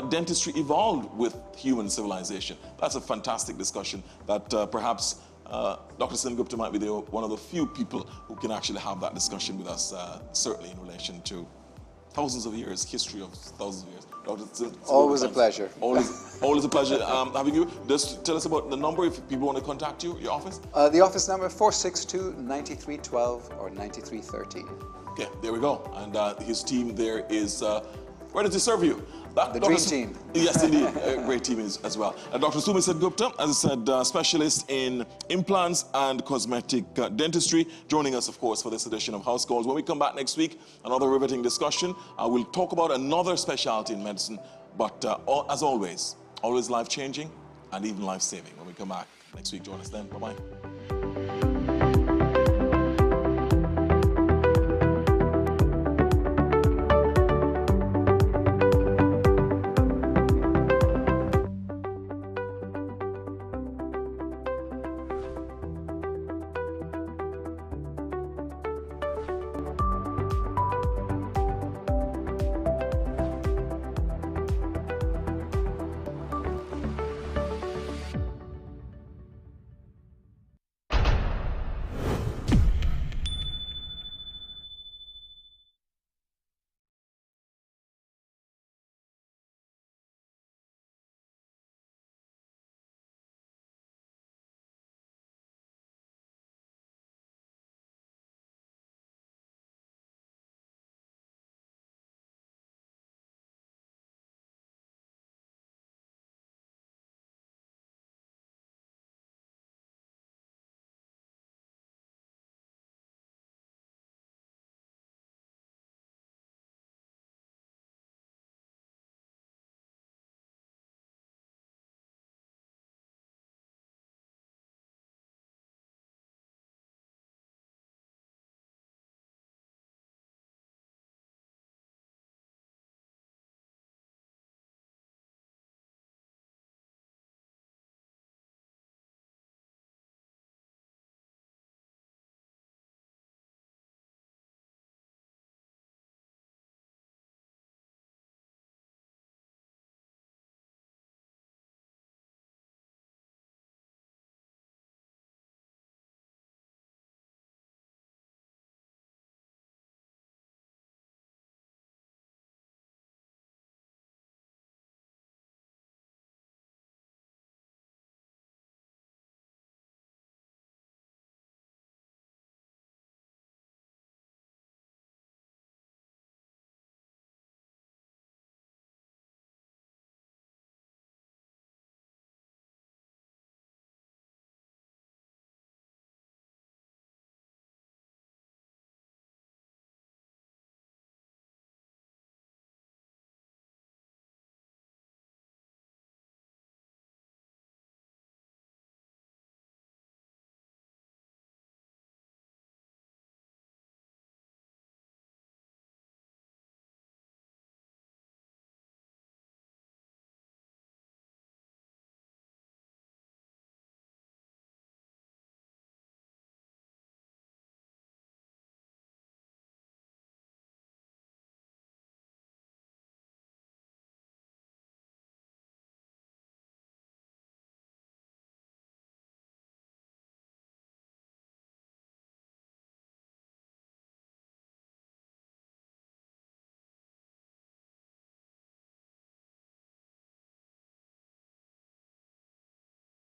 dentistry evolved with human civilization. That's a fantastic discussion that perhaps Dr. Sen Gupta might be one of the few people who can actually have that discussion with us, certainly in relation to thousands of years, history of thousands of years. Dr. Sen Always a pleasure. Always a pleasure having you. Just tell us about the number if people want to contact you, your office. The office number 462-9312 or 9313. Okay, there we go. And his team there is ready to serve you. The dream team. Yes, indeed. A great team as well. Dr. Sumi Sen Gupta, as I said, specialist in implants and cosmetic dentistry, joining us, of course, for this edition of House Calls. When we come back next week, another riveting discussion. We'll talk about another specialty in medicine, but as always life-changing and even life-saving. When we come back next week, join us then. Bye-bye.